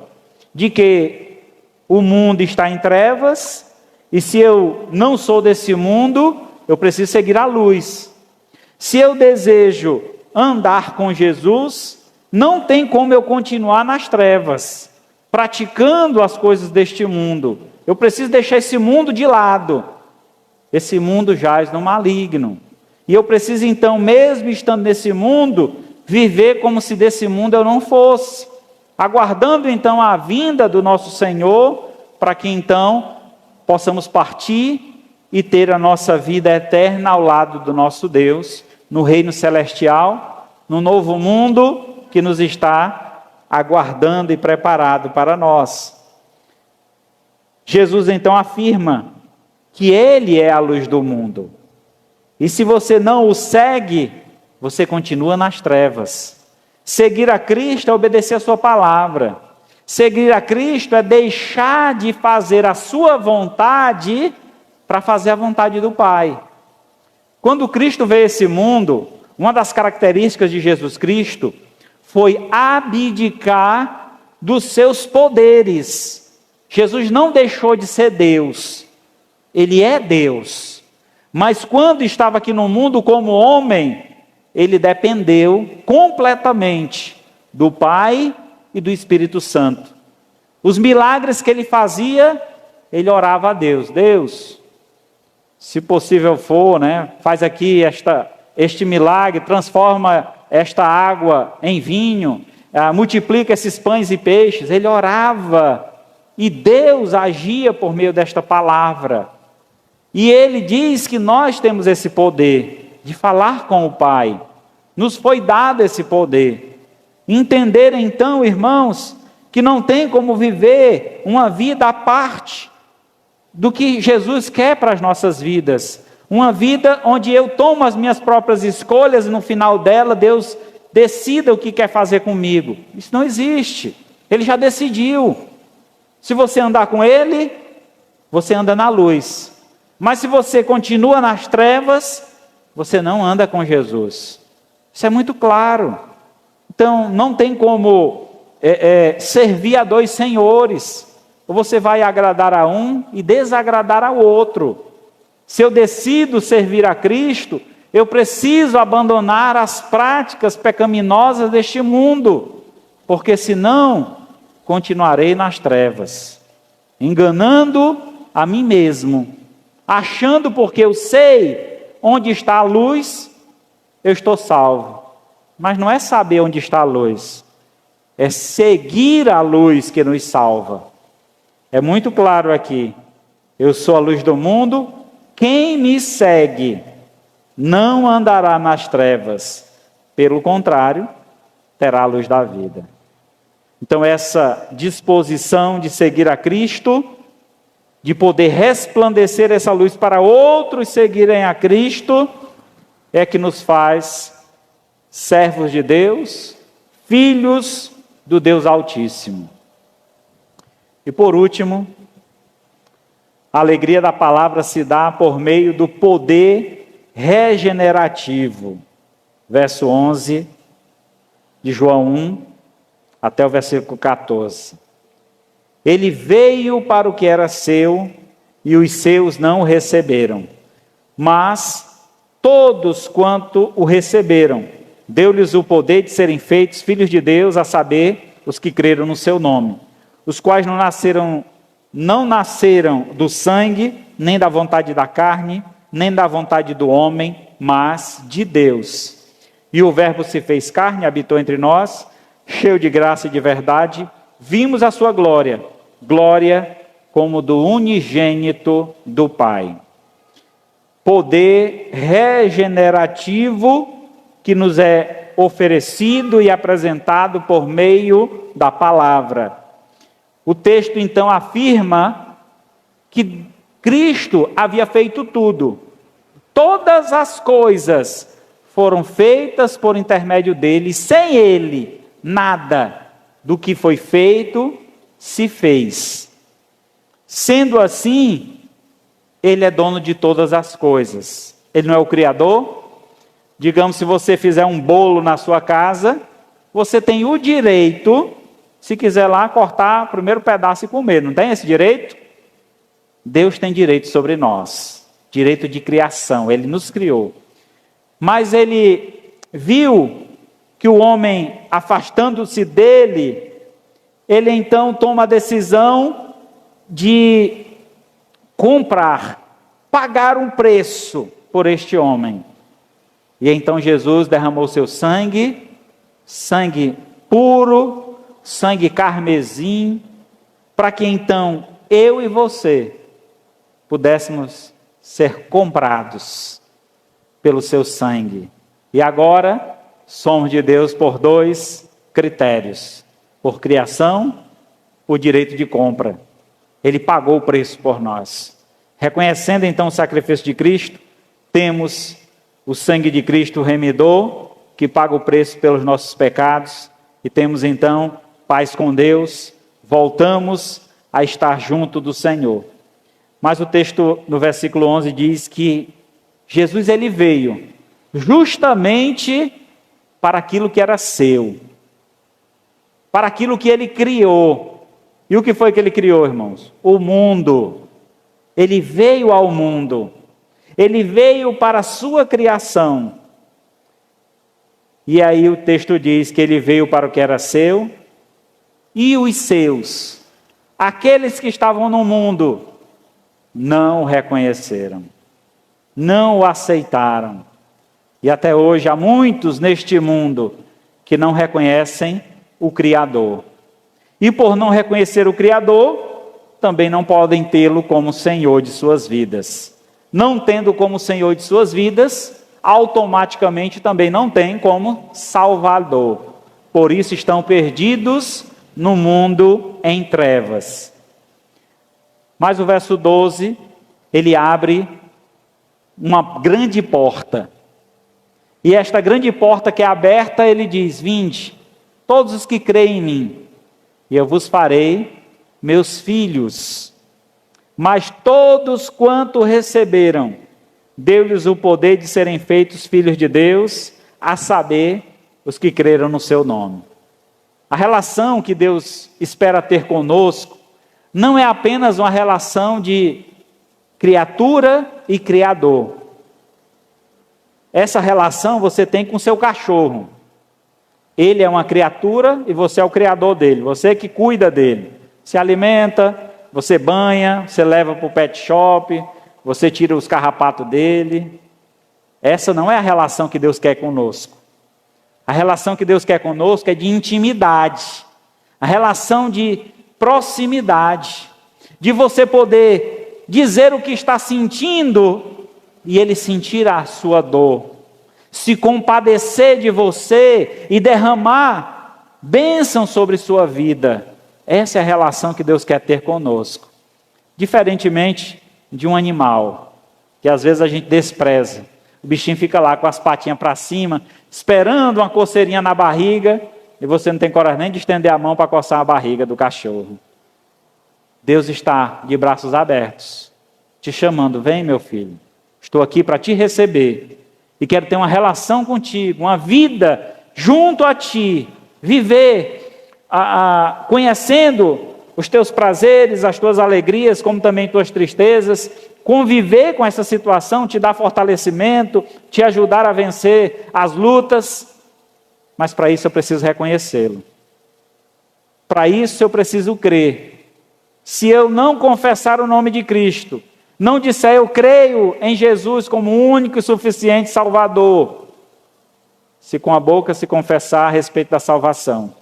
de que o mundo está em trevas, e se eu não sou desse mundo, eu preciso seguir a luz. Se eu desejo andar com Jesus, não tem como eu continuar nas trevas, praticando as coisas deste mundo. Eu preciso deixar esse mundo de lado. Esse mundo jaz no maligno. E eu preciso então, mesmo estando nesse mundo, viver como se desse mundo eu não fosse, aguardando então a vinda do nosso Senhor, para que então possamos partir e ter a nossa vida eterna ao lado do nosso Deus, no reino celestial, no novo mundo que nos está aguardando e preparado para nós. Jesus então afirma que Ele é a luz do mundo. E se você não o segue, você continua nas trevas. Seguir a Cristo é obedecer a sua palavra. Seguir a Cristo é deixar de fazer a sua vontade para fazer a vontade do Pai. Quando Cristo veio a esse mundo, uma das características de Jesus Cristo foi abdicar dos seus poderes. Jesus não deixou de ser Deus. Ele é Deus. Mas quando estava aqui no mundo como homem, ele dependeu completamente do Pai e do Espírito Santo. Os milagres que ele fazia, ele orava a Deus. Deus, se possível for, faz aqui este milagre, transforma esta água em vinho, multiplica esses pães e peixes. Ele orava e Deus agia por meio desta palavra. E ele diz que nós temos esse poder de falar com o Pai. Nos foi dado esse poder. Entender então, irmãos, que não tem como viver uma vida à parte do que Jesus quer para as nossas vidas. Uma vida onde eu tomo as minhas próprias escolhas e no final dela Deus decida o que quer fazer comigo. Isso não existe. Ele já decidiu. Se você andar com Ele, você anda na luz. Mas se você continua nas trevas, você não anda com Jesus. Isso é muito claro. Então, não tem como servir a dois senhores. Ou você vai agradar a um e desagradar ao outro. Se eu decido servir a Cristo, eu preciso abandonar as práticas pecaminosas deste mundo. Porque senão, continuarei nas trevas. Enganando a mim mesmo. Achando porque eu sei onde está a luz, eu estou salvo. Mas não é saber onde está a luz, é seguir a luz que nos salva. É muito claro aqui, eu sou a luz do mundo, quem me segue não andará nas trevas, pelo contrário, terá a luz da vida. Então essa disposição de seguir a Cristo, de poder resplandecer essa luz para outros seguirem a Cristo, é que nos faz servos de Deus, filhos do Deus Altíssimo. E por último, a alegria da palavra se dá por meio do poder regenerativo. Verso 11 de João 1, até o versículo 14. Ele veio para o que era seu, e os seus não o receberam. Mas todos quanto o receberam, deu-lhes o poder de serem feitos filhos de Deus, a saber, os que creram no seu nome, os quais não nasceram do sangue, nem da vontade da carne, nem da vontade do homem, mas de Deus. E o Verbo se fez carne, habitou entre nós, cheio de graça e de verdade, vimos a sua glória, glória como do unigênito do Pai. Poder regenerativo que nos é oferecido e apresentado por meio da palavra. O texto então afirma que Cristo havia feito tudo. Todas as coisas foram feitas por intermédio dele, sem ele, nada do que foi feito se fez. Sendo assim, ele é dono de todas as coisas. Ele não é o Criador? Digamos, se você fizer um bolo na sua casa, você tem o direito, se quiser lá, cortar o primeiro pedaço e comer. Não tem esse direito? Deus tem direito sobre nós. Direito de criação. Ele nos criou. Mas ele viu que o homem, afastando-se dele, ele então toma a decisão de comprar, pagar um preço por este homem. E então Jesus derramou seu sangue, sangue puro, sangue carmesim, para que então eu e você pudéssemos ser comprados pelo seu sangue. E agora somos de Deus por dois critérios: por criação, por direito de compra. Ele pagou o preço por nós. Reconhecendo então o sacrifício de Cristo, temos o sangue de Cristo remidor, que paga o preço pelos nossos pecados, e temos então paz com Deus, voltamos a estar junto do Senhor. Mas o texto no versículo 11 diz que Jesus ele veio justamente para aquilo que era seu, para aquilo que ele criou. E o que foi que ele criou, irmãos? O mundo. Ele veio ao mundo. Ele veio para a sua criação. E aí o texto diz que ele veio para o que era seu, e os seus, aqueles que estavam no mundo, não o reconheceram, não o aceitaram. E até hoje há muitos neste mundo que não reconhecem o Criador. E por não reconhecer o Criador, também não podem tê-lo como Senhor de suas vidas. Não tendo como Senhor de suas vidas, automaticamente também não tem como Salvador. Por isso estão perdidos no mundo em trevas. Mas o verso 12, ele abre uma grande porta. E esta grande porta que é aberta, ele diz: vinde, todos os que creem em mim, e eu vos farei meus filhos. Mas todos quanto receberam, deu-lhes o poder de serem feitos filhos de Deus, a saber, os que creram no seu nome. A relação que Deus espera ter conosco não é apenas uma relação de criatura e criador. Essa relação você tem com seu cachorro. Ele é uma criatura e você é o criador dele. Você que cuida dele. Se alimenta, você banha, você leva para o pet shop, você tira os carrapatos dele. Essa não é a relação que Deus quer conosco. A relação que Deus quer conosco é de intimidade. A relação de proximidade. De você poder dizer o que está sentindo e ele sentir a sua dor. Se compadecer de você e derramar bênção sobre sua vida. Essa é a relação que Deus quer ter conosco. Diferentemente de um animal, que às vezes a gente despreza. O bichinho fica lá com as patinhas para cima, esperando uma coceirinha na barriga, e você não tem coragem nem de estender a mão para coçar a barriga do cachorro. Deus está de braços abertos, te chamando: vem, meu filho, estou aqui para te receber, e quero ter uma relação contigo, uma vida junto a ti, viver conhecendo os teus prazeres, as tuas alegrias, como também tuas tristezas, conviver com essa situação, te dar fortalecimento, te ajudar a vencer as lutas, mas para isso eu preciso reconhecê-lo. Para isso eu preciso crer. Se eu não confessar o nome de Cristo, não disser eu creio em Jesus como único e suficiente Salvador, se com a boca se confessar a respeito da salvação,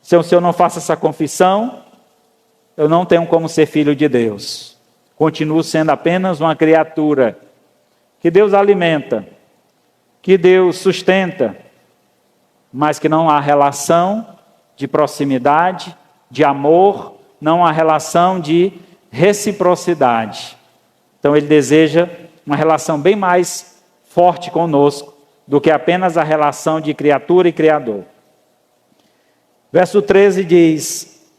se eu não faço essa confissão, eu não tenho como ser filho de Deus. Continuo sendo apenas uma criatura que Deus alimenta, que Deus sustenta, mas que não há relação de proximidade, de amor, não há relação de reciprocidade. Então ele deseja uma relação bem mais forte conosco do que apenas a relação de criatura e criador. Verso 13 diz: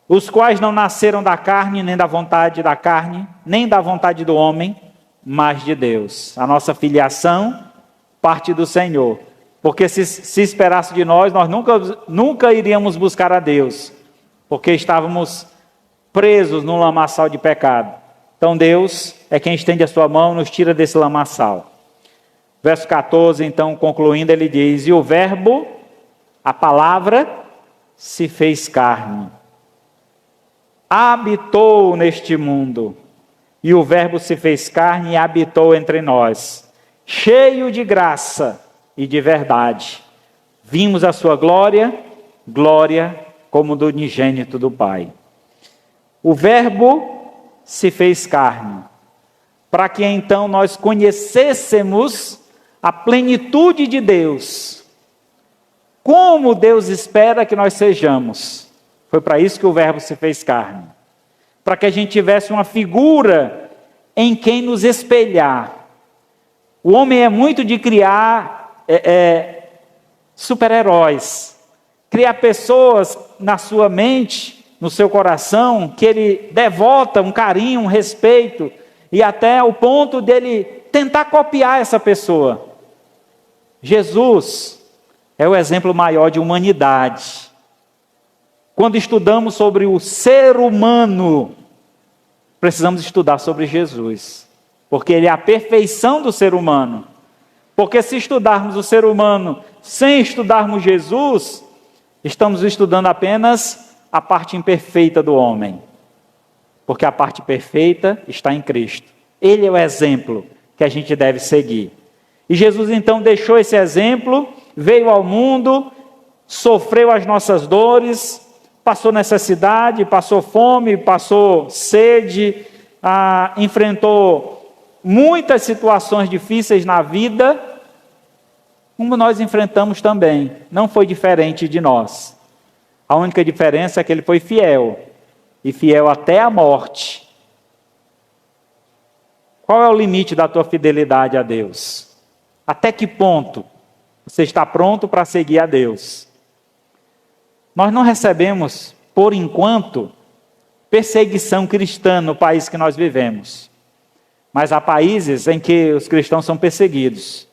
os quais não nasceram da carne, nem da vontade da carne, nem da vontade do homem, mas de Deus. A nossa filiação parte do Senhor. Porque se esperasse de nós nunca iríamos buscar a Deus, porque estávamos presos num lamaçal de pecado. Então Deus é quem estende a sua mão e nos tira desse lamaçal. Verso 14, então, concluindo, ele diz: e o verbo, a palavra, se fez carne, habitou neste mundo, e o verbo se fez carne e habitou entre nós, cheio de graça e de verdade. Vimos a sua glória, glória como do unigênito do Pai. O verbo se fez carne, para que então nós conhecêssemos a plenitude de Deus, como Deus espera que nós sejamos. Foi para isso que o verbo se fez carne, para que a gente tivesse uma figura em quem nos espelhar. O homem é muito de criar super-heróis, criar pessoas na sua mente, no seu coração, que ele devota um carinho, um respeito, e até o ponto dele tentar copiar essa pessoa. Jesus é o exemplo maior de humanidade. Quando estudamos sobre o ser humano, precisamos estudar sobre Jesus, porque ele é a perfeição do ser humano. Porque se estudarmos o ser humano sem estudarmos Jesus, estamos estudando apenas a parte imperfeita do homem, porque a parte perfeita está em Cristo. Ele é o exemplo que a gente deve seguir. E Jesus então deixou esse exemplo, veio ao mundo, sofreu as nossas dores, passou necessidade, passou fome, passou sede, enfrentou muitas situações difíceis na vida, como nós enfrentamos também. Não foi diferente de nós. A única diferença é que ele foi fiel, e fiel até a morte. Qual é o limite da tua fidelidade a Deus? Até que ponto você está pronto para seguir a Deus? Nós não recebemos, por enquanto, perseguição cristã no país que nós vivemos. Mas há países em que os cristãos são perseguidos,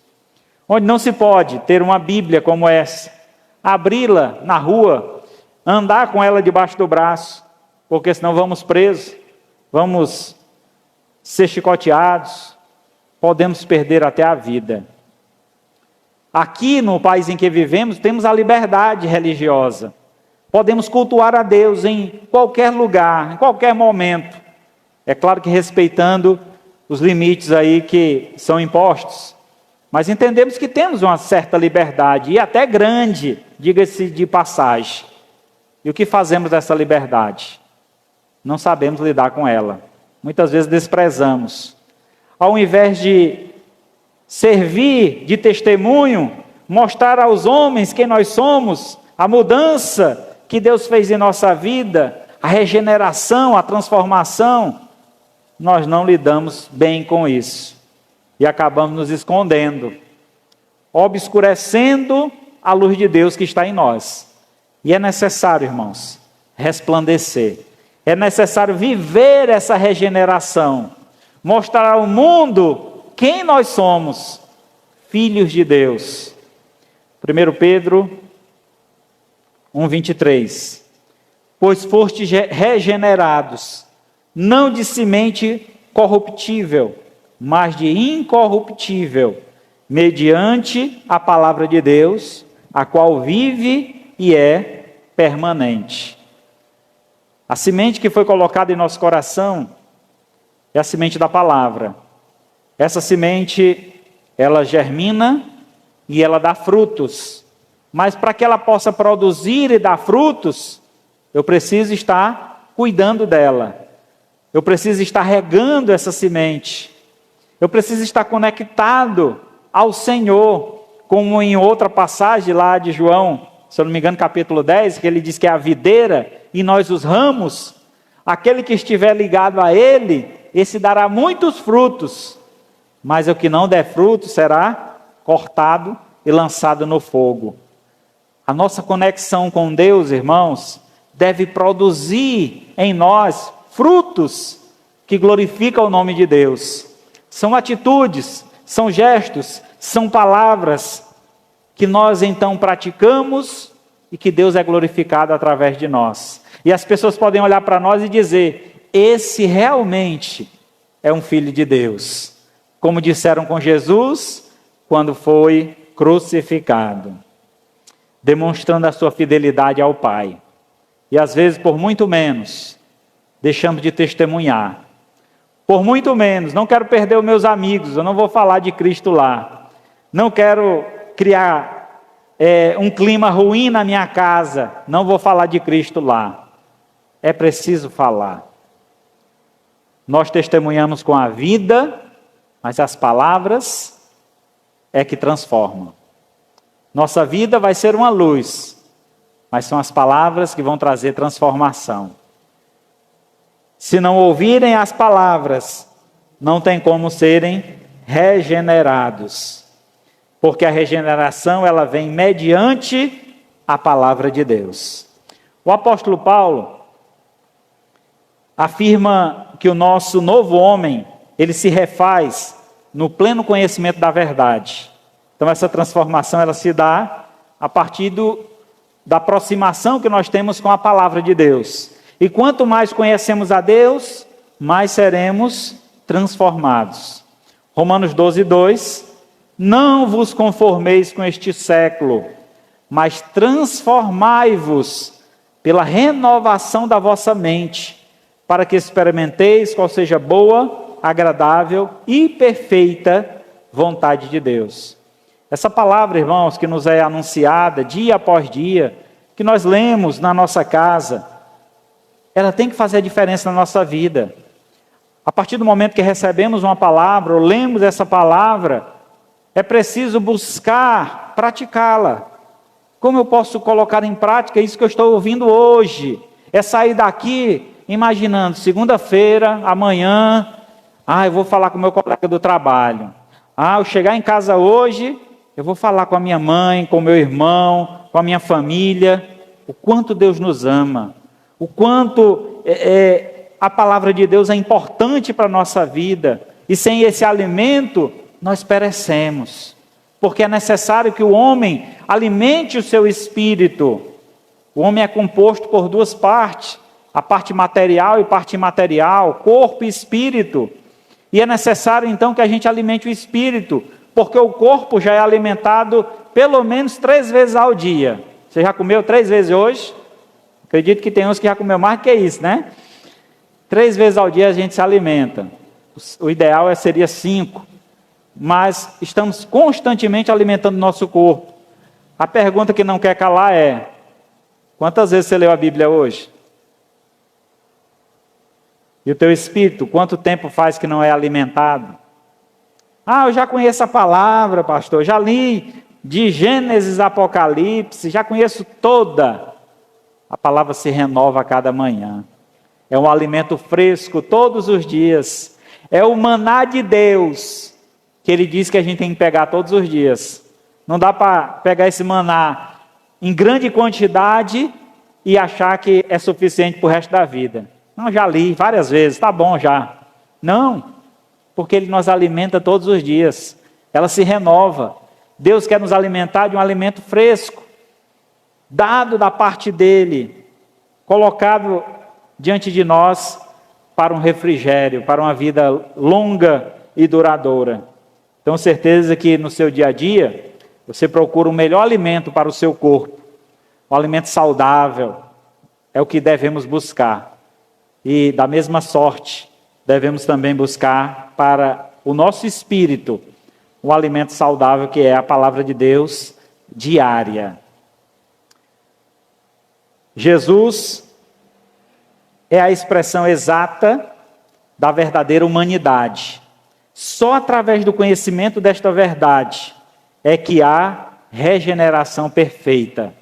onde não se pode ter uma Bíblia como essa, abri-la na rua, andar com ela debaixo do braço, porque senão vamos presos, vamos ser chicoteados, podemos perder até a vida. Aqui no país em que vivemos, temos a liberdade religiosa. Podemos cultuar a Deus em qualquer lugar, em qualquer momento. É claro que respeitando os limites aí que são impostos. Mas entendemos que temos uma certa liberdade, e até grande, diga-se de passagem. E o que fazemos dessa liberdade? Não sabemos lidar com ela. Muitas vezes desprezamos. Ao invés de servir de testemunho, mostrar aos homens quem nós somos, a mudança que Deus fez em nossa vida, a regeneração, a transformação, nós não lidamos bem com isso. E acabamos nos escondendo, obscurecendo a luz de Deus que está em nós. E é necessário, irmãos, resplandecer. É necessário viver essa regeneração, mostrar ao mundo quem nós somos, filhos de Deus. 1 Pedro 1:23. Pois fostes regenerados, não de semente corruptível, mas de incorruptível, mediante a palavra de Deus, a qual vive e é permanente. A semente que foi colocada em nosso coração é a semente da palavra. Essa semente, ela germina e ela dá frutos. Mas para que ela possa produzir e dar frutos, eu preciso estar cuidando dela. Eu preciso estar regando essa semente. Eu preciso estar conectado ao Senhor, como em outra passagem lá de João, se eu não me engano, capítulo 10, que ele diz que é a videira e nós os ramos. Aquele que estiver ligado a ele, esse dará muitos frutos. mas o que não der fruto será cortado e lançado no fogo. A nossa conexão com Deus, irmãos, deve produzir em nós frutos que glorificam o nome de Deus. São atitudes, são gestos, são palavras que nós então praticamos e que Deus é glorificado através de nós. E as pessoas podem olhar para nós e dizer: esse realmente é um filho de Deus. Como disseram com Jesus quando foi crucificado, demonstrando a sua fidelidade ao Pai. E às vezes, por muito menos, deixamos de testemunhar. Por muito menos, não quero perder os meus amigos, eu não vou falar de Cristo lá. Não quero criar um clima ruim na minha casa, não vou falar de Cristo lá. É preciso falar. Nós testemunhamos com a vida, mas as palavras é que transformam. Nossa vida vai ser uma luz, mas são as palavras que vão trazer transformação. Se não ouvirem as palavras, não tem como serem regenerados. Porque a regeneração, ela vem mediante a palavra de Deus. O apóstolo Paulo afirma que o nosso novo homem, ele se refaz no pleno conhecimento da verdade. Então essa transformação, ela se dá a partir da aproximação que nós temos com a palavra de Deus. E quanto mais conhecemos a Deus, mais seremos transformados. Romanos 12:2, não vos conformeis com este século, mas transformai-vos pela renovação da vossa mente, para que experimenteis qual seja boa, agradável e perfeita vontade de Deus. Essa palavra, irmãos, que nos é anunciada dia após dia, que nós lemos na nossa casa, ela tem que fazer a diferença na nossa vida. A partir do momento que recebemos uma palavra, ou lemos essa palavra, é preciso buscar praticá-la. Como eu posso colocar em prática isso que eu estou ouvindo hoje? É sair daqui imaginando, segunda-feira, amanhã, eu vou falar com o meu colega do trabalho. Eu chegar em casa hoje, eu vou falar com a minha mãe, com o meu irmão, com a minha família, o quanto Deus nos ama, o quanto a palavra de Deus é importante para a nossa vida, e sem esse alimento, nós perecemos, porque é necessário que o homem alimente o seu espírito. O homem é composto por duas partes, a parte material e parte imaterial, corpo e espírito, e é necessário então que a gente alimente o espírito, porque o corpo já é alimentado pelo menos 3 vezes ao dia. Você já comeu 3 vezes hoje? Acredito que tem uns que já comeu mais que isso, né? 3 vezes ao dia a gente se alimenta. O ideal seria 5. Mas estamos constantemente alimentando nosso corpo. A pergunta que não quer calar é: quantas vezes você leu a Bíblia hoje? E o teu espírito, quanto tempo faz que não é alimentado? Eu já conheço a palavra, pastor, já li de Gênesis a Apocalipse, já conheço toda. A palavra se renova a cada manhã. É um alimento fresco todos os dias. É o maná de Deus, que Ele diz que a gente tem que pegar todos os dias. Não dá para pegar esse maná em grande quantidade e achar que é suficiente para o resto da vida. Não, já li várias vezes, tá bom já. Não, porque Ele nos alimenta todos os dias. Ela se renova. Deus quer nos alimentar de um alimento fresco, dado da parte dEle, colocado diante de nós para um refrigério, para uma vida longa e duradoura. Tenho certeza que no seu dia a dia, você procura o melhor alimento para o seu corpo, um alimento saudável, é o que devemos buscar. E da mesma sorte, devemos também buscar para o nosso espírito, um alimento saudável que é a palavra de Deus diária. Jesus é a expressão exata da verdadeira humanidade. Só através do conhecimento desta verdade é que há regeneração perfeita.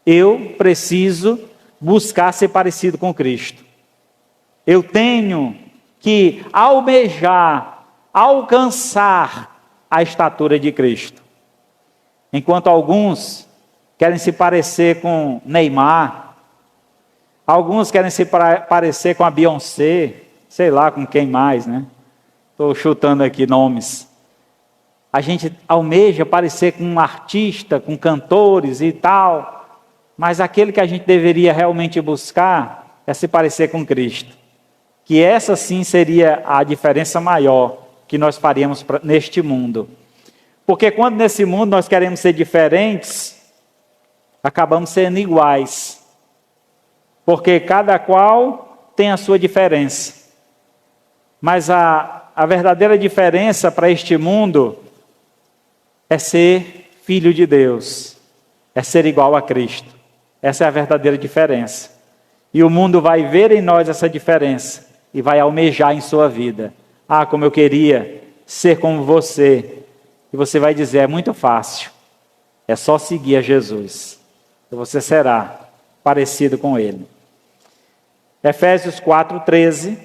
Eu preciso buscar ser parecido com Cristo. Eu tenho que almejar alcançar a estatura de Cristo. Enquanto alguns querem se parecer com Neymar, alguns querem se parecer com a Beyoncé, sei lá com quem mais, né? Estou chutando aqui nomes. A gente almeja parecer com um artista, com cantores e tal, mas aquele que a gente deveria realmente buscar é se parecer com Cristo. Que essa sim seria a diferença maior que nós faríamos neste mundo. Porque quando nesse mundo nós queremos ser diferentes, acabamos sendo iguais. Porque cada qual tem a sua diferença. Mas a verdadeira diferença para este mundo é ser filho de Deus, é ser igual a Cristo. Essa é a verdadeira diferença. E o mundo vai ver em nós essa diferença e vai almejar em sua vida. Ah, como eu queria ser como você. E você vai dizer, é muito fácil, é só seguir a Jesus. E você será parecido com Ele. Efésios 4:13,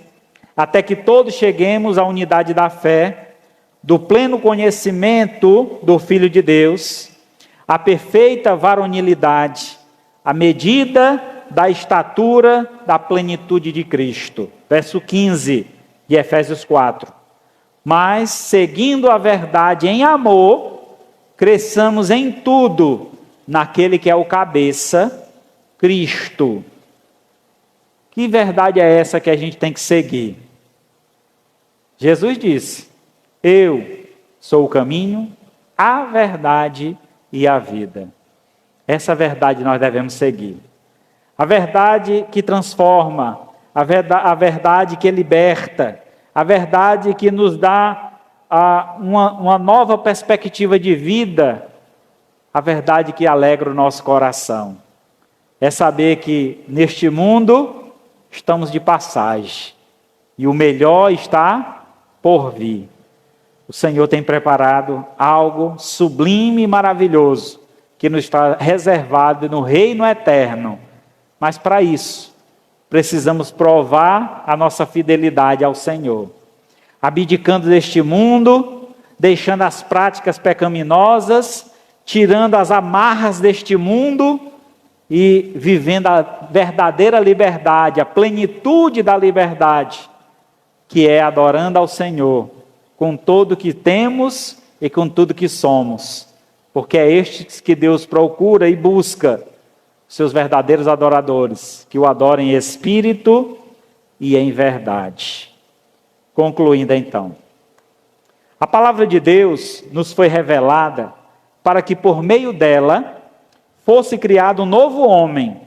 até que todos cheguemos à unidade da fé, do pleno conhecimento do Filho de Deus, à perfeita varonilidade, à medida da estatura da plenitude de Cristo. Verso 15 de Efésios 4. Mas, seguindo a verdade em amor, cresçamos em tudo naquele que é o cabeça, Cristo. Que verdade é essa que a gente tem que seguir? Jesus disse, eu sou o caminho, a verdade e a vida. Essa verdade nós devemos seguir. A verdade que transforma, a verdade que liberta, a verdade que nos dá uma nova perspectiva de vida, a verdade que alegra o nosso coração. É saber que neste mundo estamos de passagem e o melhor está por vir. O Senhor tem preparado algo sublime e maravilhoso que nos está reservado no reino eterno. Mas para isso, precisamos provar a nossa fidelidade ao Senhor. Abdicando deste mundo, deixando as práticas pecaminosas, tirando as amarras deste mundo e vivendo a verdadeira liberdade, a plenitude da liberdade, que é adorando ao Senhor, com tudo que temos e com tudo que somos. Porque é estes que Deus procura e busca, seus verdadeiros adoradores, que o adorem em espírito e em verdade. Concluindo então, a palavra de Deus nos foi revelada para que por meio dela fosse criado um novo homem,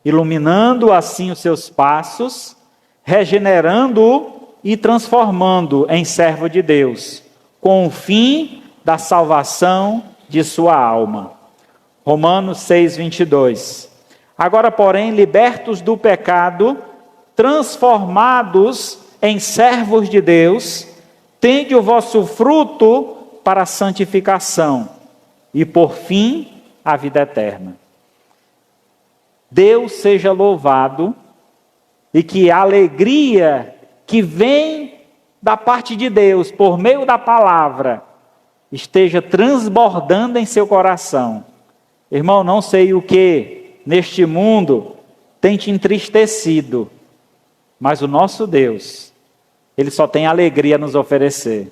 iluminando assim os seus passos, regenerando-o e transformando-o em servo de Deus, com o fim da salvação de sua alma. Romanos 6:22. Agora, porém, libertos do pecado, transformados em servos de Deus, tende o vosso fruto para a santificação e, por fim, a vida eterna. Deus seja louvado e que a alegria que vem da parte de Deus, por meio da palavra, esteja transbordando em seu coração. Irmão, não sei o que neste mundo tem te entristecido, mas o nosso Deus, Ele só tem alegria a nos oferecer.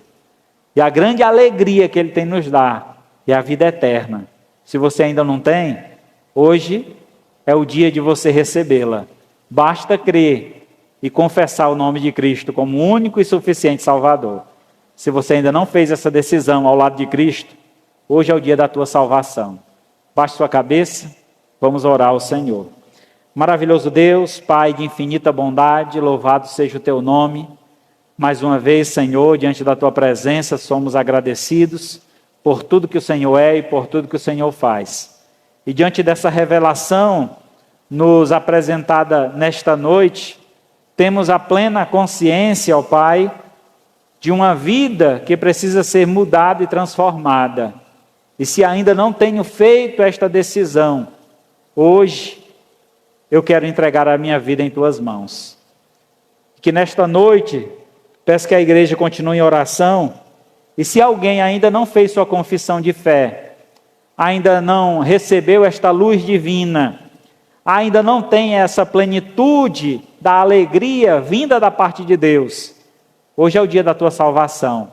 E a grande alegria que Ele tem nos dar é a vida eterna. Se você ainda não tem, hoje é o dia de você recebê-la. Basta crer e confessar o nome de Cristo como único e suficiente Salvador. Se você ainda não fez essa decisão ao lado de Cristo, hoje é o dia da tua salvação. Baixe sua cabeça, vamos orar ao Senhor. Maravilhoso Deus, Pai de infinita bondade, louvado seja o teu nome. Mais uma vez, Senhor, diante da tua presença, somos agradecidos por tudo que o Senhor é e por tudo que o Senhor faz. E diante dessa revelação nos apresentada nesta noite, temos a plena consciência, ó Pai, de uma vida que precisa ser mudada e transformada. E se ainda não tenho feito esta decisão, hoje eu quero entregar a minha vida em tuas mãos. Que nesta noite Peço que a igreja continue em oração. E se alguém ainda não fez sua confissão de fé, ainda não recebeu esta luz divina, ainda não tem essa plenitude da alegria vinda da parte de Deus, hoje é o dia da tua salvação.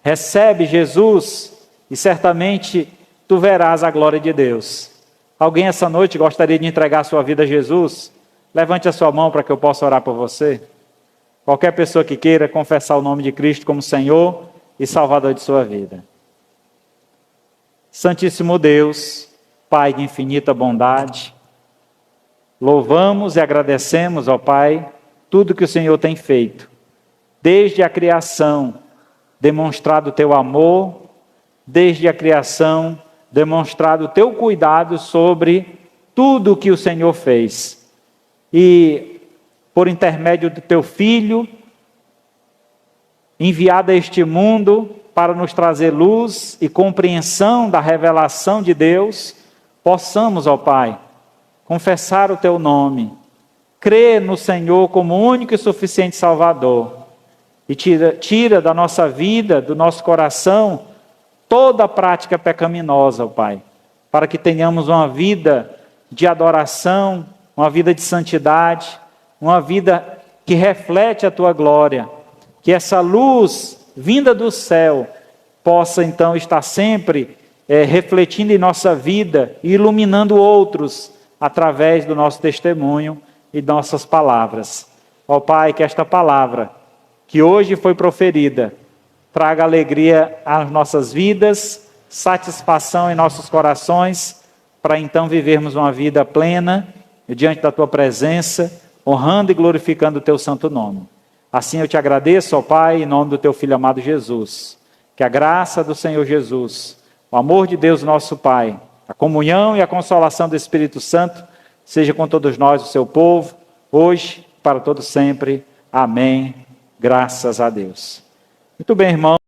Recebe Jesus e certamente tu verás a glória de Deus. Alguém essa noite gostaria de entregar sua vida a Jesus? Levante a sua mão para que eu possa orar por você. Qualquer pessoa que queira confessar o nome de Cristo como Senhor e Salvador de sua vida. Santíssimo Deus, Pai de infinita bondade, louvamos e agradecemos, ó Pai, tudo que o Senhor tem feito, desde a criação, demonstrado o teu amor, desde a criação, demonstrado o teu cuidado sobre tudo o que o Senhor fez. E por intermédio do teu Filho, enviado a este mundo para nos trazer luz e compreensão da revelação de Deus, possamos, ó Pai, confessar o teu nome, crer no Senhor como único e suficiente Salvador, e tira da nossa vida, do nosso coração, toda a prática pecaminosa, ó Pai, para que tenhamos uma vida de adoração, uma vida de santidade, uma vida que reflete a tua glória, que essa luz vinda do céu possa então estar sempre refletindo em nossa vida e iluminando outros através do nosso testemunho e nossas palavras. Ó Pai, que esta palavra que hoje foi proferida traga alegria às nossas vidas, satisfação em nossos corações, para então vivermos uma vida plena diante da tua presença, honrando e glorificando o teu santo nome. Assim eu te agradeço, ó Pai, em nome do teu Filho amado Jesus, que a graça do Senhor Jesus, o amor de Deus nosso Pai, a comunhão e a consolação do Espírito Santo, seja com todos nós, o seu povo, hoje, para todo sempre. Amém. Graças a Deus. Muito bem, irmão.